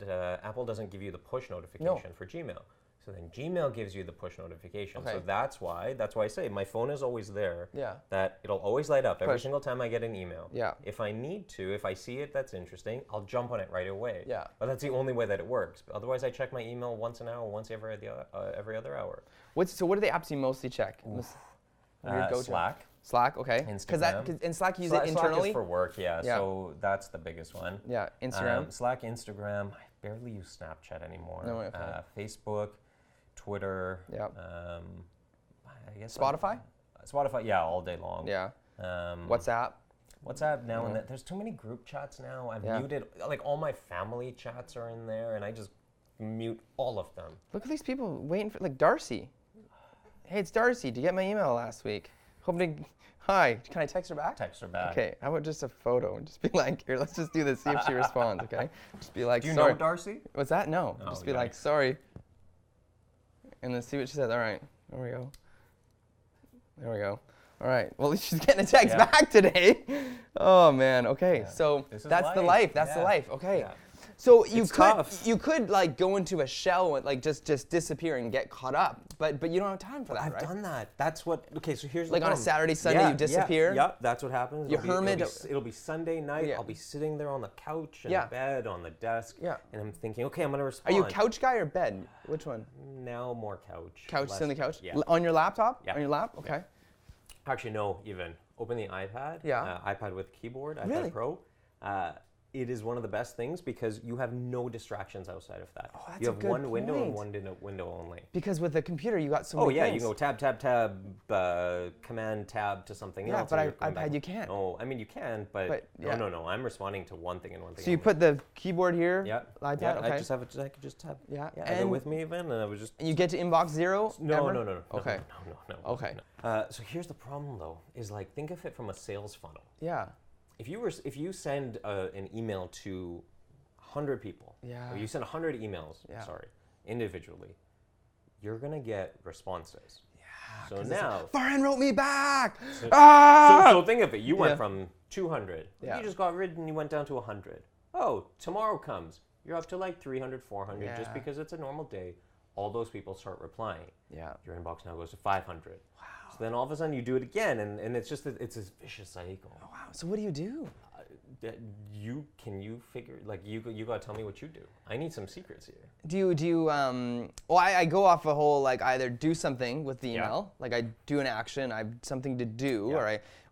Apple doesn't give you the push notification for Gmail. So then Gmail gives you the push notification. Okay. So that's why I say my phone is always there. Yeah. That it'll always light up every single time I get an email. Yeah. If I need to, if I see it that's interesting, I'll jump on it right away. Yeah. But that's the only way that it works. But otherwise, I check my email once an hour, once every other hour. So what are the apps you mostly check? Slack. Slack, okay. Instagram. Because in Slack you use it internally? Slack is for work, so that's the biggest one. Yeah, Instagram. Slack, Instagram. I barely use Snapchat anymore. No, okay. Facebook, Twitter. Yeah. I guess Spotify? Spotify, all day long. Yeah. WhatsApp now and then. There's too many group chats now. I've muted, like all my family chats are in there, and I just mute all of them. Look at these people waiting for, like Darcy. Hey, it's Darcy. Did you get my email last week? Hi, can I text her back? Text her back. Okay, how about just a photo and just be like, here, let's just do this, see if she responds, okay? Just be like, do you sorry. know Darcy? What's that? No. Just be like, sorry. And then see what she says. All right, there we go. There we go. All right, well, she's getting a text back today. Oh, man, okay. So that's the life. That's the life, okay. Yeah. So you could like go into a shell and like just disappear and get caught up, but you don't have time for that, I've right? done that. That's what. Okay, so here's like the on a Saturday, Sunday, you disappear. Yeah, that's what happens. You hermit. It'll be Sunday night. I'll be sitting there on the couch, in bed, on the desk, and I'm thinking, okay, I'm gonna respond. Are you a couch guy or bed? Which one? Now more couch. Couch, sit on the couch. Yeah. On your laptop? Yeah. On your lap? Okay. Yeah. Actually, no. Even open the iPad. Yeah. iPad with keyboard. iPad really? Pro. It is one of the best things because you have no distractions outside of that. Oh, that's you have a good one window point. and one window only. Because with the computer, you got so many things. You can go tab, command tab to something else. Yeah, but iPad you can't. Oh, I mean you can, but no. I'm responding to one thing and one thing. So you put the keyboard here, iPad. Yeah, okay. I could just tab. Yeah. I go with me even, and I was just. And you get to inbox 0? No. Okay. No. Okay. So here's the problem though: is like think of it from a sales funnel. Yeah. If you send an email to 100 people, or you send 100 emails, individually, you're gonna get responses. Yeah. So now, Farhan wrote me back. So think of it. You went from 200. You just got rid and you went down to 100. Oh, tomorrow comes. You're up to like 300, 400 just because it's a normal day. All those people start replying. Yeah. Your inbox now goes to 500. Wow. So then all of a sudden you do it again, and it's just it's this vicious cycle. Oh, wow. So what do you do? Can you figure like you gotta tell me what you do? I need some secrets here. Do you well I go off a whole like either do something with the email, like I do an action, I have something to do,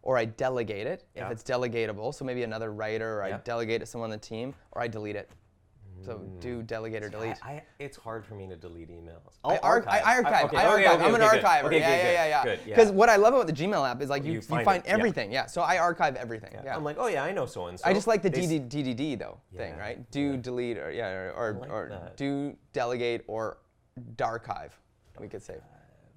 or I delegate it if it's delegatable. So maybe another writer, or I delegate it to someone on the team, or I delete it. So do delegate or delete. It's hard for me to delete emails. I archive. I'm an archiver. Okay, yeah. Because what I love about the Gmail app is like you find everything. Yeah. So I archive everything. Yeah. I'm like, oh yeah, I know so and so. I just like the DDD though thing, right? Do delete or do delegate or darchive, we could say.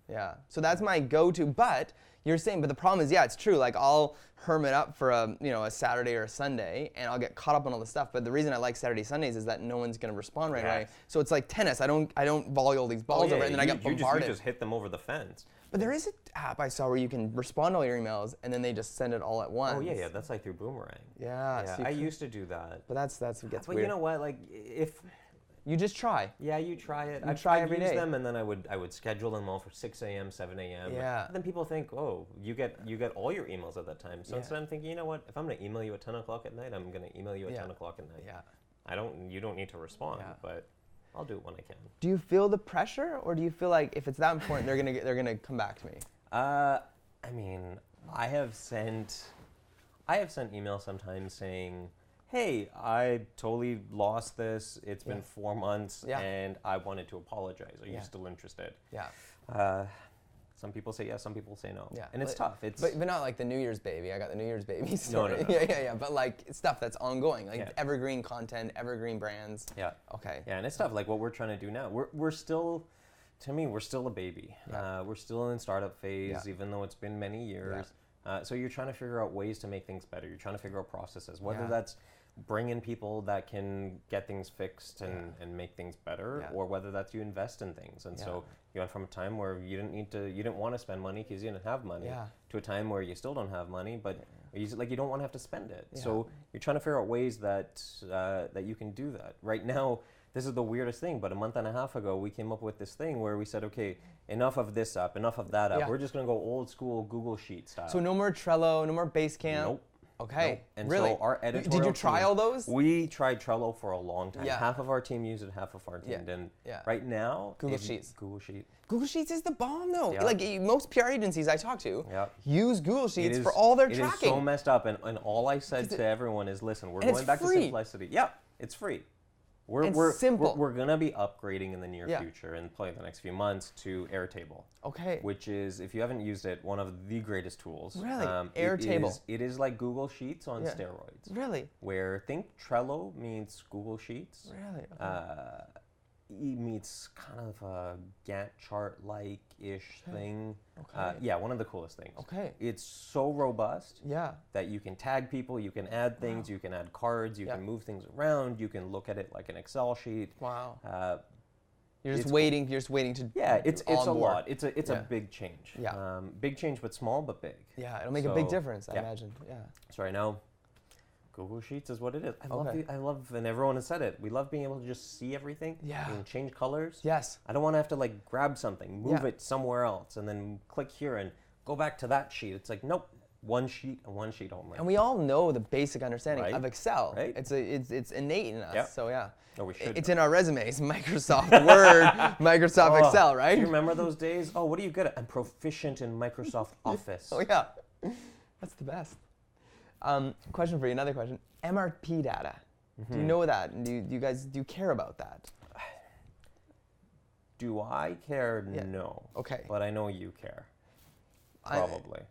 Yeah. So that's my go-to. But you're saying, but the problem is, it's true. Like I'll hermit up for a Saturday or a Sunday, and I'll get caught up on all the stuff. But the reason I like Saturday Sundays is that no one's gonna respond right away. So it's like tennis. I don't volley all these balls over, and then I get bombarded. You just hit them over the fence. But there is an app I saw where you can respond to all your emails, and then they just send it all at once. Oh yeah. That's like through Boomerang. Yeah. So I used to do that. But that's gets weird. But you know what? Like if. You just try. Yeah, you try it. I try every day. Them, and then I would schedule them all for 6 a.m., 7 a.m. Yeah. And then people think, oh, you get all your emails at that time. So instead I'm thinking, you know what? If I'm going to email you at 10 o'clock at night, I'm going to email you at 10 o'clock at night. Yeah. You don't need to respond, but I'll do it when I can. Do you feel the pressure, or do you feel like if it's that important, they're gonna come back to me? I mean, I have sent emails sometimes saying, hey, I totally lost this. It's been 4 months, and I wanted to apologize. Are you still interested? Yeah. Some people say yes, some people say no. Yeah. And it's tough. But not like the New Year's baby. I got the New Year's baby story. No. Yeah. But like stuff that's ongoing, like evergreen content, evergreen brands. Yeah. Okay. Yeah, and it's tough. Like what we're trying to do now, we're still to me, we're still a baby. Yeah. We're still in startup phase, Yeah. even though it's been many years. So you're trying to figure out ways to make things better. You're trying to figure out processes, whether that's bring in people that can get things fixed and make things better, or whether that's you invest in things. And so you went from a time where you didn't want to spend money because you didn't have money, to a time where you still don't have money, but you don't want to have to spend it. So you're trying to figure out ways that that you can do that. Right now, this is the weirdest thing, but a month and a half ago, we came up with this thing where we said, okay, enough of this app, enough of that app. We're just going to go old school Google Sheet style. So no more Trello, no more Basecamp? Nope. Okay. Nope. And really? so our editorial Did you try all those? We tried Trello for a long time. Yeah. Half of our team used it, half of our team didn't. Right now, Google Sheets. Google Sheet. Google Sheets is the bomb, though. Yep. Like most PR agencies I talk to use Google Sheets for all their tracking. It is so messed up, and all I said to everyone is, listen, we're going back to simplicity. Yeah, it's free. We're simple. We're gonna be upgrading in the near future, and probably the next few months, to Airtable. Okay. Which is, if you haven't used it, one of the greatest tools. Really? Airtable. It is like Google Sheets on steroids. Really? Where think Trello meets Google Sheets. Really? It meets kind of a Gantt chart-like-ish thing. Okay. Yeah, one of the coolest things. Okay. It's so robust that you can tag people, you can add things, you can add cards, you can move things around, you can look at it like an Excel sheet. Wow. You're just waiting. You're just waiting to. Yeah, it's a lot. It's a big change. Yeah. Big change, but small, but big. Yeah, it'll make a big difference, I imagine. Yeah. So right now, Google Sheets is what it is. I love, and everyone has said it. We love being able to just see everything. Yeah. We can change colors. Yes. I don't want to have to like grab something, move it somewhere else, and then click here and go back to that sheet. It's like, nope, one sheet and one sheet only. And we all know the basic understanding of Excel. Right. It's innate in us. Yep. So yeah. Or we should. It's in our resumes. Microsoft Word, Microsoft Excel, right? Do you remember those days? Oh, what are you good at? I'm proficient in Microsoft Office. Oh yeah, that's the best. Question for you. Another question. MRP data. Do you know that? Do you care about that? Do I care? No. Okay. But I know you care. Probably.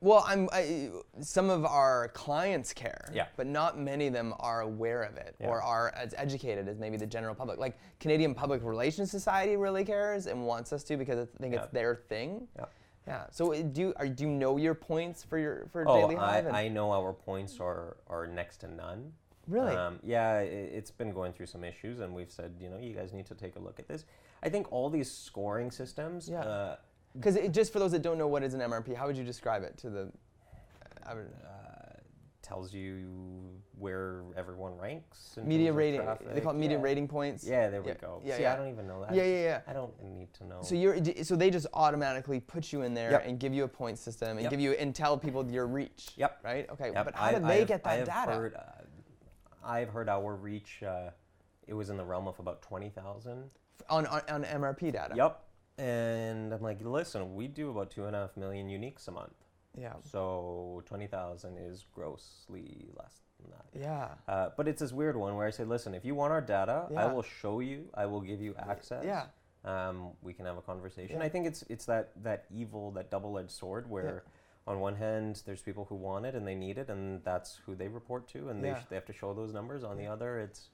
Some of our clients care. Yeah. But not many of them are aware of it or are as educated as maybe the general public. Like Canadian Public Relations Society really cares and wants us to because I think it's their thing. Yeah. Yeah. So do you know your points for Daily Hive? I know our points are next to none. Really? It's been going through some issues, and we've said, you guys need to take a look at this. I think all these scoring systems. Because just for those that don't know what is an MRP, how would you describe it to the? Tells you where everyone ranks. Media rating. They call it media rating points. Yeah, there we go. See, I don't even know that. Yeah. I don't need to know. So they just automatically put you in there and give you a point system and give you and tell people your reach. Yep. Right. Okay. Yep. But how did they get that data? I've heard our reach. It was in the realm of about 20,000 on MRP data. Yep. And I'm like, listen, we do about 2.5 million uniques a month. Yeah. So 20,000 is grossly less than that. Yeah. But it's this weird one where I say, listen, if you want our data, I will show you. I will give you access. Yeah. We can have a conversation. I think it's that evil, that double-edged sword where on one hand, there's people who want it and they need it, and that's who they report to, and they have to show those numbers. On the other, it's,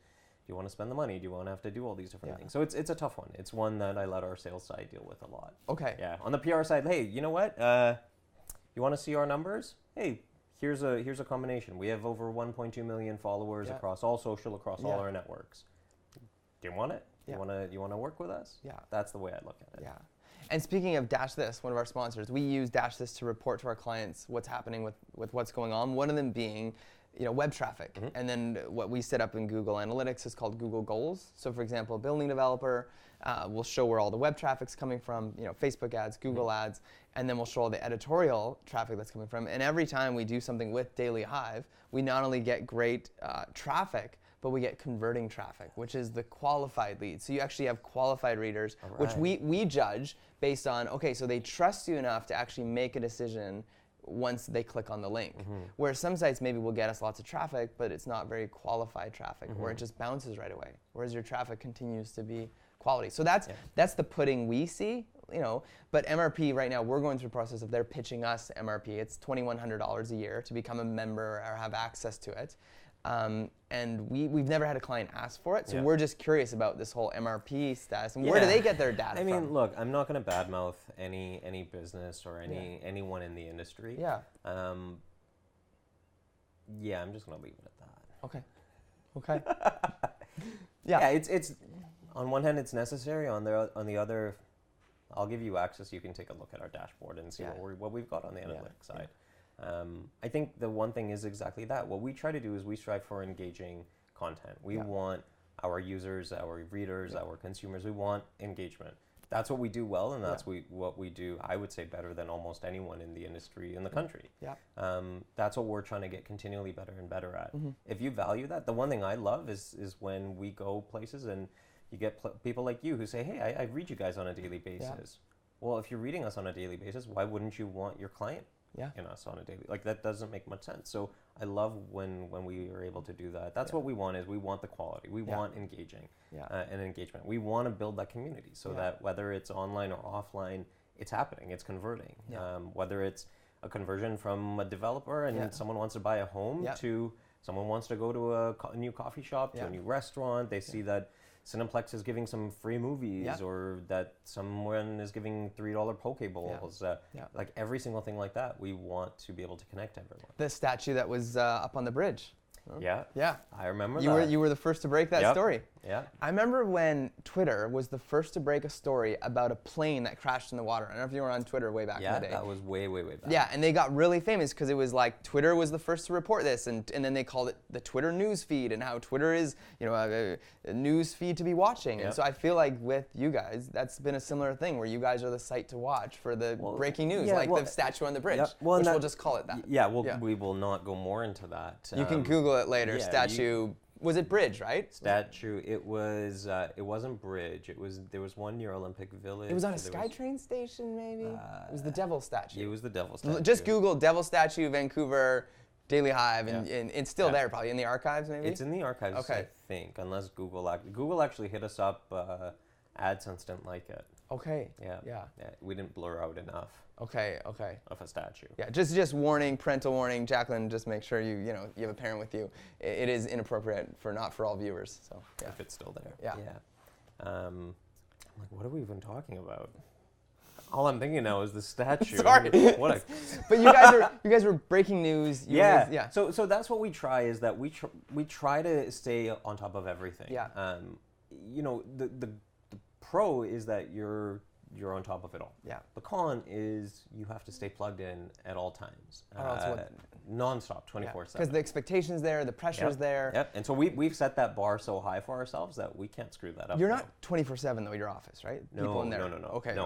do you want to spend the money? Do you want to have to do all these different things? So it's a tough one. It's one that I let our sales side deal with a lot. Okay. Yeah. On the PR side, hey, you know what? You want to see our numbers? Hey, here's a combination. We have over 1.2 million followers across all social, across all our networks. Do you want it? You want to work with us? Yeah. That's the way I look at it. Yeah. And speaking of Dash This, one of our sponsors, we use Dash This to report to our clients what's happening with what's going on. One of them being, web traffic. And then what we set up in Google Analytics is called Google Goals. So for example, a building developer will show where all the web traffic's coming from, Facebook ads, Google ads, and then we'll show all the editorial traffic that's coming from. And every time we do something with Daily Hive, we not only get great traffic, but we get converting traffic, which is the qualified leads. So you actually have qualified readers, which we judge based on, okay, so they trust you enough to actually make a decision once they click on the link. Where some sites maybe will get us lots of traffic, but it's not very qualified traffic, or it just bounces right away, whereas your traffic continues to be quality. So that's the pudding we see, but MRP right now, we're going through the process of they're pitching us MRP. It's $2,100 a year to become a member or have access to it. and we've never had a client ask for it, so Yeah. we're just curious about this whole MRP status and where do they get their data I from? mean, look, I'm not going to badmouth any business or anyone in the industry. Yeah. Yeah, I'm just going to leave it at that. Okay. Yeah, it's on one hand it's necessary. On the other, I'll give you access. You can take a look at our dashboard and see what we've got on the analytics side. I think the one thing is exactly that. What we try to do is we strive for engaging content. We want our users, our readers, our consumers. We want engagement. That's what we do well, and that's what we do, I would say, better than almost anyone in the industry in the country. Yeah. That's what we're trying to get continually better and better at. If you value that, the one thing I love is when we go places and you get people like you who say, hey, I read you guys on a daily basis. Well, if you're reading us on a daily basis, why wouldn't you want your client in us on a daily? Like, that doesn't make much sense. So I love when we are able to do that. That's what we want. Is we want the quality. We want engaging and engagement. We want to build that community so that whether it's online or offline, it's happening. It's converting. Whether it's a conversion from a developer and someone wants to buy a home to someone wants to go to a new coffee shop to a new restaurant. They see that Cineplex is giving some free movies or that someone is giving $3 poke bowls. Like every single thing like that, we want to be able to connect everyone. The statue that was up on the bridge. Huh? Yeah, I remember You were the first to break that story. Yeah. I remember when Twitter was the first to break a story about a plane that crashed in the water. I don't know if you were on Twitter way back in the day. Yeah, that was way back. Yeah, and they got really famous because it was like Twitter was the first to report this, and then they called it the Twitter news feed, and how Twitter is, a news feed to be watching. And so I feel like with you guys, that's been a similar thing where you guys are the site to watch for the breaking news, the statue on the bridge, which we'll just call it that. Yeah, we will not go more into that. You can Google it later. Statue. Was it bridge, right? Statue. It was. It wasn't bridge. There was one near Olympic Village. It was on a SkyTrain station, maybe. It was the Devil statue. It was the Devil statue. Just Google Devil statue, Vancouver, Daily Hive, and it's still there, probably in the archives, maybe. It's in the archives, I think, unless Google actually hit us up. AdSense didn't like it. Okay. Yeah. We didn't blur out enough. Okay. Of a statue. Yeah, just warning, parental warning. Jacqueline, just make sure you have a parent with you. It is inappropriate not for all viewers. So if it's still there. Yeah. I'm like, what are we even talking about? All I'm thinking now is the statue. Sorry. But you guys were breaking news. So that's what we try is that we try to stay on top of everything. Yeah. The pro is that you're on top of it all. Yeah. The con is you have to stay plugged in at all times. Non-stop, 24/7. Because the expectation's there, the pressure's there. Yep. And so we've set that bar so high for ourselves that we can't screw that up. You're not 24/7 though at your office, right? People in there. No. Okay.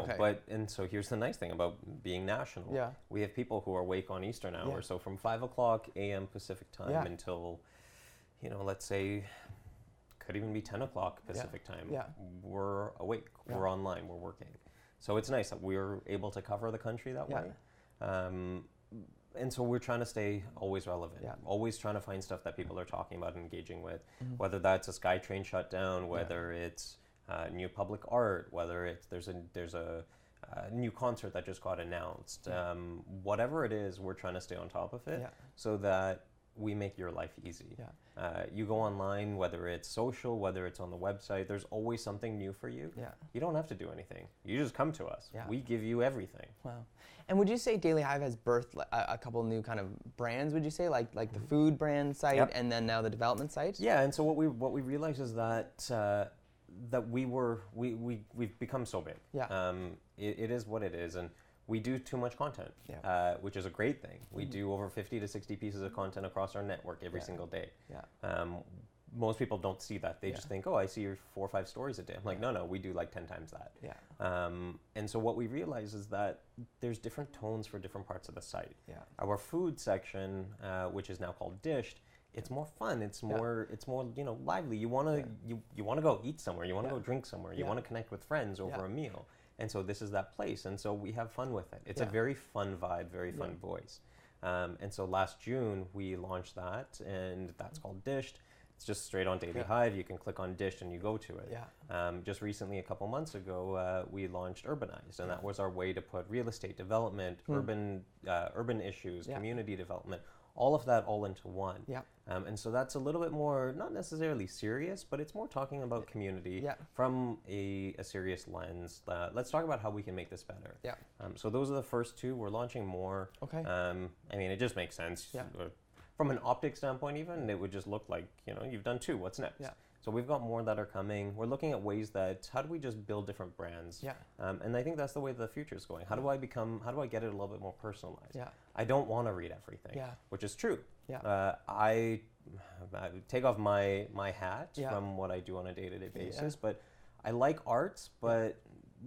And so here's the nice thing about being national. Yeah. We have people who are awake on Eastern hours. So from 5:00 a.m. Pacific time until, let's say, could even be 10:00 Pacific time. Yeah. We're awake. Yeah. We're online. We're working. So it's nice that we're able to cover the country that way. And so we're trying to stay always relevant, always trying to find stuff that people are talking about and engaging with, whether that's a SkyTrain shutdown, whether it's new public art, whether there's a new concert that just got announced. Whatever it is, we're trying to stay on top of it so that we make your life easy. You go online, whether it's social, whether it's on the website, there's always something new for you. You don't have to do anything. You just come to us. We give you everything. Wow. And would you say Daily Hive has birthed a couple new kind of brands, would you say? Like the food brand site and then now the development site? Yeah, and so what we realized is that we've become so big. It is what it is, and we do too much content, which is a great thing. We do over 50 to 60 pieces of content across our network every single day. Most people don't see that. They just think, I see your 4 or 5 stories a day. I'm like, no, we do like 10 times that. And so what we realize is that there's different tones for different parts of the site. Our food section, which is now called Dished, it's more fun. It's more lively. You want to go eat somewhere. You want to go drink somewhere. You want to connect with friends over a meal. And so this is that place. And so we have fun with it. It's a very fun vibe, very fun voice. And so last June, we launched that, and that's called Dished. It's just straight on Daily Hive. You can click on Dished and you go to it. Just recently, a couple months ago, we launched Urbanized, and that was our way to put real estate development, urban issues, community development, all of that all into one. Yeah. And so that's a little bit more, not necessarily serious, but it's more talking about community from a serious lens. Let's talk about how we can make this better. Yeah. So those are the first two. We're launching more. Okay. I mean, it just makes sense. Yeah. From an optics standpoint even, it would just look like, you've done two, what's next? Yeah. So we've got more that are coming. We're looking at ways that, how do we just build different brands? Yeah. And I think that's the way the future is going. How do I get it a little bit more personalized? Yeah. I don't want to read everything, which is true. Yeah. I take off my hat from what I do on a day-to-day basis, but I like arts, but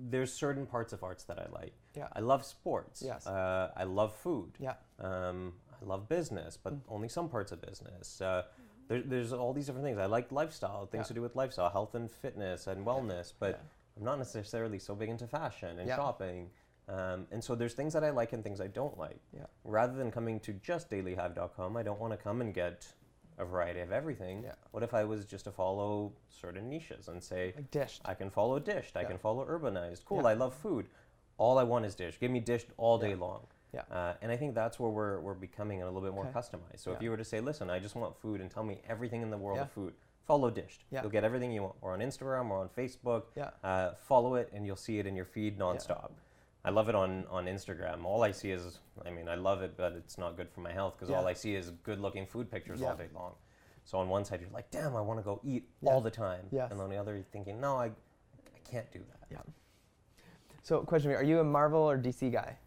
there's certain parts of arts that I like. Yeah. I love sports. Yes. I love food. Yeah. I love business, but only some parts of business. There's all these different things. I like lifestyle, things to do with lifestyle, health and fitness and wellness, but I'm not necessarily so big into fashion and shopping. And so there's things that I like and things I don't like. Yeah. Rather than coming to just dailyhive.com, I don't want to come and get a variety of everything. Yeah. What if I was just to follow certain niches and say, like Dished. I can follow Dished, I can follow Urbanized. Cool, I love food. All I want is Dished. Give me Dished all day long. Yeah. And I think that's where we're becoming a little bit more customized. So if you were to say, listen, I just want food and tell me everything in the world of food, follow Dished. You'll get everything you want. Or on Instagram or on Facebook. Yeah. Follow it and you'll see it in your feed nonstop. Yeah. I love it on Instagram. All I see is, I love it, but it's not good for my health because all I see is good-looking food pictures all day long. So on one side, you're like, damn, I want to go eat all the time. Yes. And on the other, you're thinking, no, I can't do that. Yeah. So question for you, are you a Marvel or DC guy?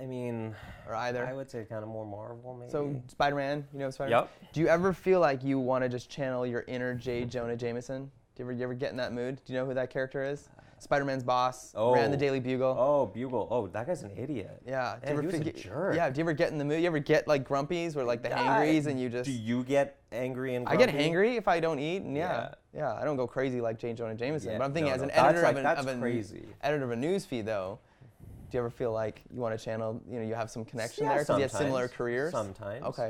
I mean, or either. I would say kind of more Marvel, maybe. So Spider-Man, Spider-Man? Yep. Do you ever feel like you want to just channel your inner J. Jonah Jameson? Do you ever get in that mood? Do you know who that character is? Spider-Man's boss, ran the Daily Bugle. Oh, Bugle. Oh, that guy's an idiot. Yeah. He was a jerk. Yeah, do you ever get in the mood? You ever get like grumpies or like the hangries and you just... Do you get angry and grumpy? I get hangry if I don't eat, and yeah, I don't go crazy like J. Jonah Jameson, but I'm thinking as an editor editor of a news feed though, do you ever feel like you want to channel, you have some connection there because you have similar careers? Sometimes. Okay.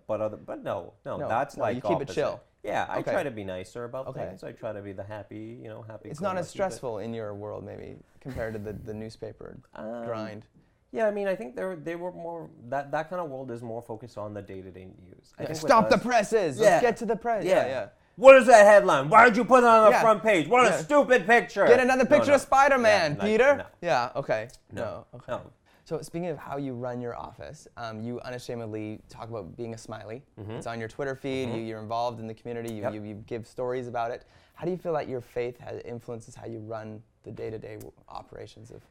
But no, that's like you keep it chill. Yeah, I try to be nicer about things. I try to be the happy, happy. It's not as stressful in your world, maybe, compared to the newspaper grind. Yeah, I mean, I think they were more that kind of world is more focused on the day-to-day news. I think stop the presses. Let's get to the press. Yeah. What is that headline? Why did you put it on the front page? What a stupid picture. Get another picture of Spider-Man, Peter. No. Yeah. Okay. No. Okay. No. So speaking of how you run your office, you unashamedly talk about being a smiley. Mm-hmm. It's on your Twitter feed. Mm-hmm. You're involved in the community. You give stories about it. How do you feel that your faith influences how you run the day-to-day operations of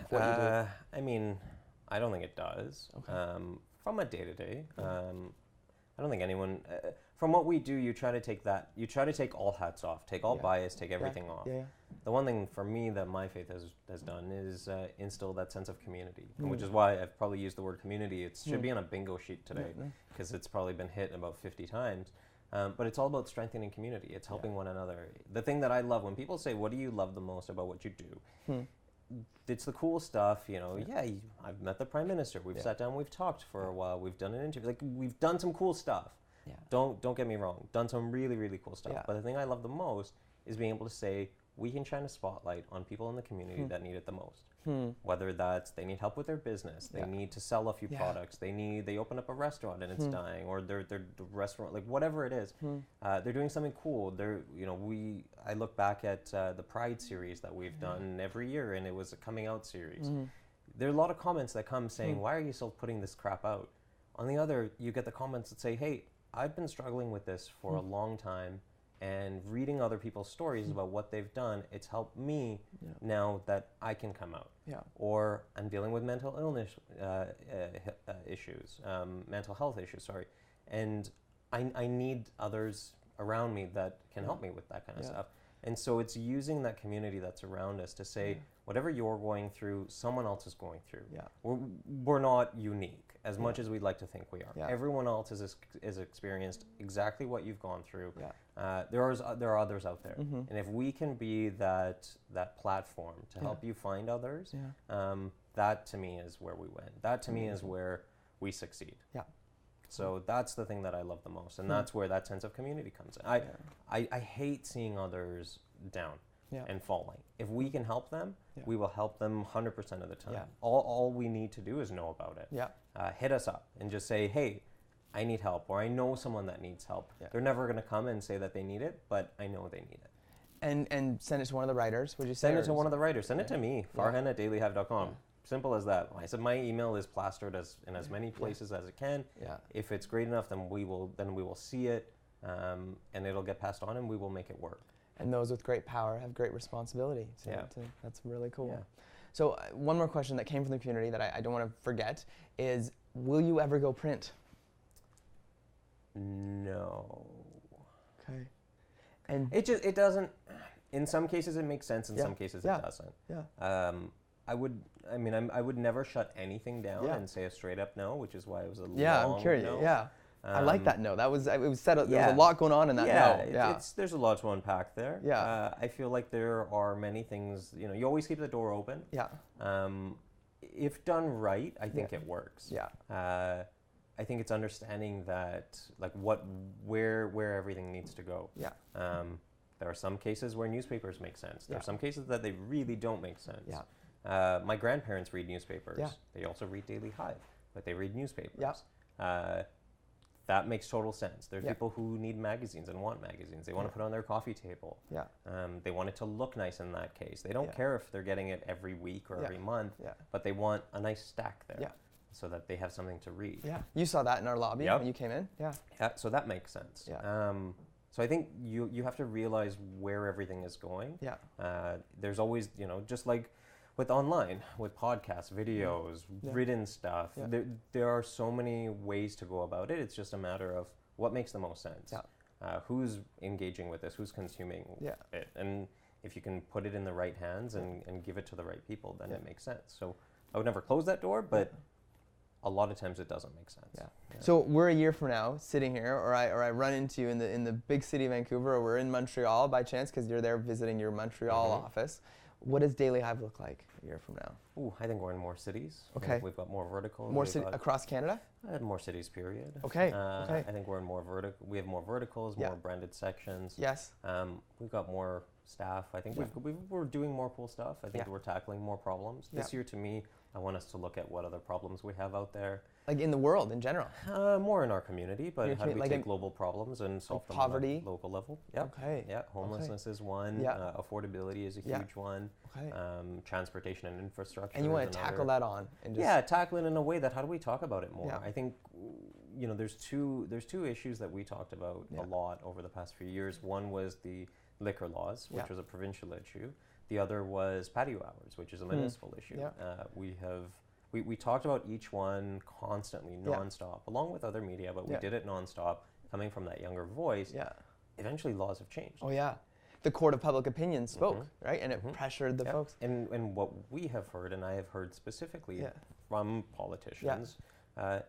what you do? I mean, I don't think it does. Okay. From a day-to-day, I don't think anyone. From what we do, you try to take all hats off, take all bias, take everything off. Yeah. The one thing for me that my faith has done is instill that sense of community, which is why I've probably used the word community. It should be on a bingo sheet today because it's probably been hit about 50 times. But it's all about strengthening community. It's helping one another. The thing that I love when people say, what do you love the most about what you do? It's the cool stuff, I've met the Prime Minister. We've sat down, we've talked for a while. We've done an interview. Like, we've done some cool stuff. Yeah. Don't get me wrong. Done some really, really cool stuff. Yeah. But the thing I love the most is being able to say, we can shine a spotlight on people in the community that need it the most. Whether that's they need help with their business, they need to sell a few products, they open up a restaurant and it's dying, or their restaurant, like whatever it is, they're doing something cool. I look back at the Pride series that we've done every year, and it was a coming out series. There are a lot of comments that come saying, why are you still putting this crap out? On the other, you get the comments that say, hey, I've been struggling with this for a long time, and reading other people's stories about what they've done, it's helped me now that I can come out. Yeah. Or I'm dealing with mental illness issues, mental health issues, and I need others around me that can help me with that kind of stuff. And so it's using that community that's around us to say, whatever you're going through, someone else is going through. Yeah. We're not unique as much as we'd like to think we are. Yeah. Everyone else has experienced exactly what you've gone through. Yeah. There are others out there. And if we can be that platform to help you find others, that to me is where we win. That to me is where we succeed. Yeah. So that's the thing that I love the most, and that's where that sense of community comes in. I hate seeing others down and falling. If we can help them, we will help them 100% of the time. Yeah. All we need to do is know about it. Yeah. Hit us up and just say, hey, I need help, or I know someone that needs help. Yeah. They're never going to come and say that they need it, but I know they need it. And send it to one of the writers, would you say? Send it to one of the writers. Send it to me, Farhan at dailyhive.com. Yeah. Simple as that. I said my email is plastered in as many places as it can. Yeah. If it's great enough, then we will see it, and it'll get passed on, and we will make it work. And those with great power have great responsibility. So Yeah. that's really cool. Yeah. So one more question that came from the community that I don't want to forget is, will you ever go print? No. Okay. And It doesn't. In some cases, it makes sense. In some cases, Yeah. it doesn't. yeah. I would never shut anything down Yeah. and say a straight up no, which is why it was a Yeah, long I'm curious. no. Yeah. I like that no. That was it was said. There yeah. was a lot going on in that no. Yeah. There's a lot to unpack there. Yeah. I feel like there are many things. You always keep the door open. Yeah. If done right, I think it works. Yeah. I think it's understanding that, like, where everything needs to go. Yeah. There are some cases where newspapers make sense. There Yeah. are some cases that they really don't make sense. Yeah. My grandparents read newspapers. Yeah. They also read Daily Hive, but they read newspapers. Yeah. That makes total sense. There's Yeah. people who need magazines and want magazines. They want to put on their coffee table. Yeah. They want it to look nice in that case. They don't Yeah. care if they're getting it every week or Yeah. every month, Yeah. but they want a nice stack there Yeah. so that they have something to read. Yeah. You saw that in our lobby Yep. when you came in. Yeah. Yeah, so that makes sense. Yeah. So I think you have to realize where everything is going. Yeah. There's always, just like with online, with podcasts, videos, Yeah. written stuff, Yeah. there are so many ways to go about it. It's just a matter of what makes the most sense. Yeah. Who's engaging with this? Who's consuming Yeah. it? And if you can put it in the right hands and give it to the right people, then it makes sense. So I would never close that door, but a lot of times it doesn't make sense. Yeah. So we're a year from now sitting here, or I run into you in the big city of Vancouver, or we're in Montreal by chance because you're there visiting your Montreal office. What does Daily Hive look like a year from now? Ooh, I think we're in more cities. Okay. We've got more verticals. More across Canada? More cities, period. Okay. I think we're in more we have more verticals, Yeah. more branded sections. Yes. We've got more staff. I think we're doing more cool stuff. I think we're tackling more problems. This year, to me, I want us to look at what other problems we have out there. Like in the world in general? More in our community, but how do we like take global problems and solve them poverty? on a local level? Yeah. Okay. Yeah. Homelessness is one. Yeah. Affordability is a huge one. Okay. Transportation and infrastructure. And you want to tackle that on? And just tackle it in a way that how do we talk about it more? Yeah. I think there's two issues that we talked about a lot over the past few years. One was the liquor laws, which was a provincial issue. The other was patio hours, which is a municipal issue. Yeah. We talked about each one constantly, nonstop, along with other media, but we did it nonstop, coming from that younger voice. Yeah. Eventually, laws have changed. Oh yeah. The court of public opinion spoke, right? And it pressured the folks. And what we have heard, and I have heard specifically from politicians,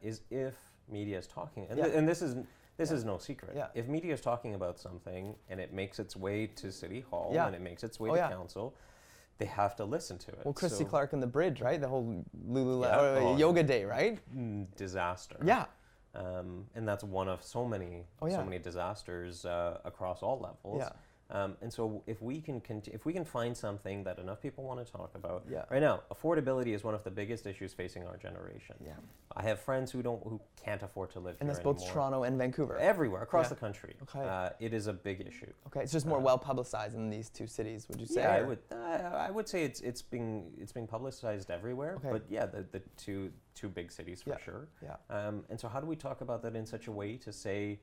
is if media is talking, and this is no secret. Yeah. If media is talking about something and it makes its way to City Hall and it makes its way to Council, they have to listen to it. Well, Christy Clark and the Bridge, right? The whole yoga day, right? Disaster. Yeah. And that's one of so many disasters across all levels. Yeah. And so if we can find something that enough people want to talk about, Yeah. right now, affordability is one of the biggest issues facing our generation. Yeah. I have friends who can't afford to live And here that's both anymore. Toronto and Vancouver. Everywhere, across the country. Okay. It is a big issue. Okay, it's just more well publicized in these two cities, would you say? Yeah, or- I would say it's being publicized everywhere. Okay. But yeah, the two big cities for sure. Yeah. And so how do we talk about that in such a way to say,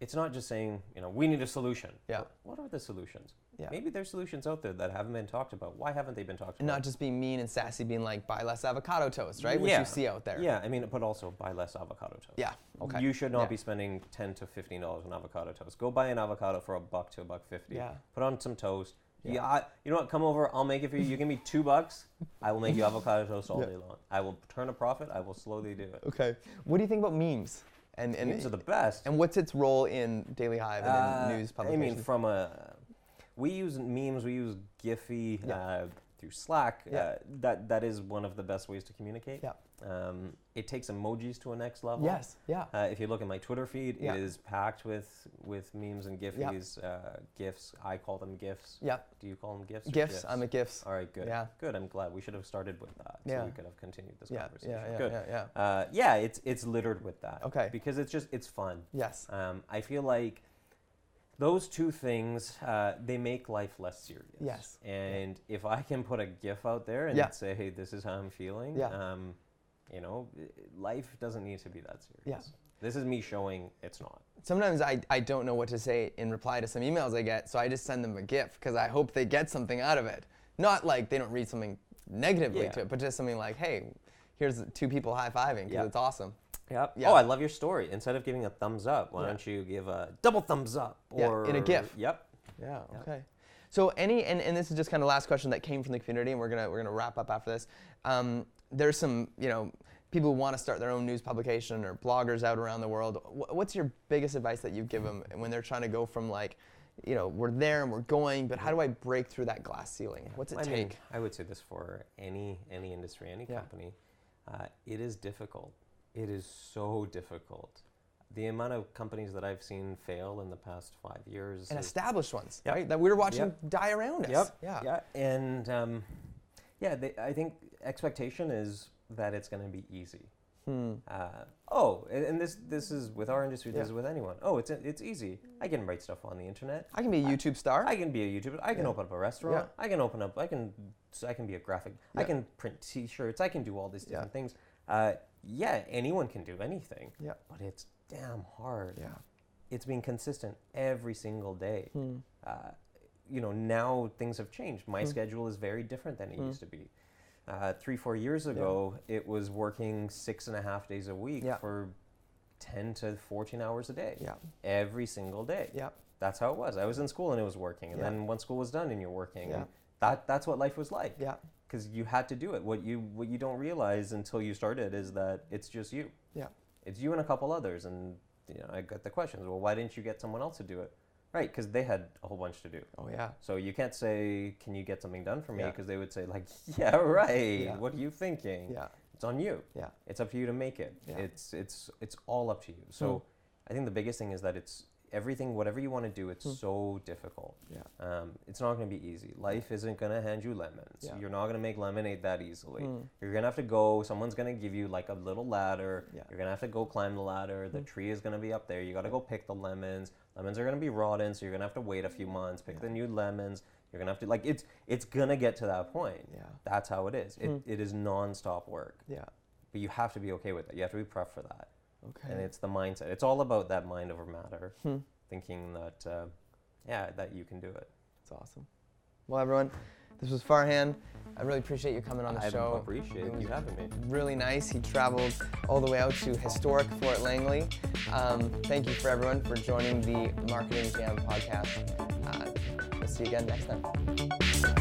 it's not just saying, we need a solution. Yeah. What are the solutions? Yeah. Maybe there's solutions out there that haven't been talked about. Why haven't they been talked And about? not just being mean and sassy, being like, buy less avocado toast, right? Which you see out there. Yeah, but also buy less avocado toast. Yeah, okay. You should not be spending $10 to $15 on avocado toast. Go buy an avocado for $1 to $1.50. Yeah. Put on some toast. Yeah. You know what? Come over. I'll make it for you. You give me $2. I will make you avocado toast all day long. I will turn a profit. I will slowly do it. Okay. What do you think about memes? And Memes are the best. And what's its role in Daily Hive and in news publications? We use memes, we use Giphy through Slack. That is one of the best ways to communicate. Yeah. It takes emojis to a next level. Yes, yeah. If you look at my Twitter feed, Yeah. it is packed with memes and gifs. GIFs. I call them GIFs. Yeah. Do you call them GIFs? or GIFs. I'm a GIFs. All right, good. Yeah. Good. I'm glad. We should have started with that, Yeah. so we could have continued this Yeah, conversation. yeah, Good. yeah. It's littered with that. Okay. Because it's fun. Yes. I feel like those two things, they make life less serious. Yes. And if I can put a GIF out there and Yeah. say, hey, this is how I'm feeling, Yeah. you know, life doesn't need to be that serious. Yeah. This is me showing it's not. Sometimes I don't know what to say in reply to some emails I get, so I just send them a GIF because I hope they get something out of it. Not like they don't read something negatively Yeah. to it, but just something like, hey, here's two people high-fiving because Yeah. it's awesome. Yep. Yeah. Oh, I love your story. Instead of giving a thumbs up, why Yeah. don't you give a double thumbs up? Or in a GIF. Yep. Yeah, okay. So and this is just kind of last question that came from the community, and we're gonna wrap up after this. There's some, people who want to start their own news publication or bloggers out around the world. What's your biggest advice that you give them when they're trying to go from like, we're there and we're going, but how do I break through that glass ceiling? What's it take? I would say this for any industry, any company. It is difficult. It is so difficult. The amount of companies that I've seen fail in the past 5 years. And established ones, Yep. right? That we're watching Yep. die around us. Yep. Yeah. And I think expectation is that it's going to be easy. And this is with our industry. This is with anyone. Oh, it's easy. I can write stuff on the internet. I can be a YouTube star. I can be a YouTuber. I can open up a restaurant. Yeah. I can be a graphic. I can print T-shirts. I can do all these different things. Anyone can do anything. Yeah. But it's damn hard. Yeah. It's being consistent every single day. Now things have changed. My schedule is very different than it used to be. 3-4 years ago, it was working 6.5 days a week for 10 to 14 hours a day. Yeah. Every single day. Yeah. That's how it was. I was in school and it was working. And then once school was done and you're working. Yeah. And that's what life was like. Yeah. Because you had to do it. What you don't realize until you started is that it's just you. Yeah. It's you and a couple others. And I got the questions. Well, why didn't you get someone else to do it? Right, because they had a whole bunch to do. Oh yeah. So you can't say, "Can you get something done for me?" Yeah. Because they would say, "Like, yeah, right. Yeah. What are you thinking?" Yeah. It's on you. Yeah. It's up to you to make it. Yeah. It's all up to you. So I think the biggest thing is that it's everything, whatever you want to do, it's so difficult. Yeah. It's not going to be easy. Life isn't going to hand you lemons. Yeah. You're not going to make lemonade that easily. You're going to have to go, someone's going to give you like a little ladder. Yeah. You're going to have to go climb the ladder. The tree is going to be up there. You got to go pick the lemons. Lemons are going to be rotten, so you're going to have to wait a few months, pick the new lemons. You're going to have to, like, it's going to get to that point. Yeah. That's how it is. It is non-stop work. Yeah. But you have to be okay with that. You have to be prepped for that. Okay. And it's the mindset. It's all about that mind over matter, thinking that, that you can do it. That's awesome. Well, everyone, this was Farhan. I really appreciate you coming on the show. I appreciate you having me. Really nice. He traveled all the way out to historic Fort Langley. Thank you for everyone for joining the Marketing Jam podcast. We'll see you again next time.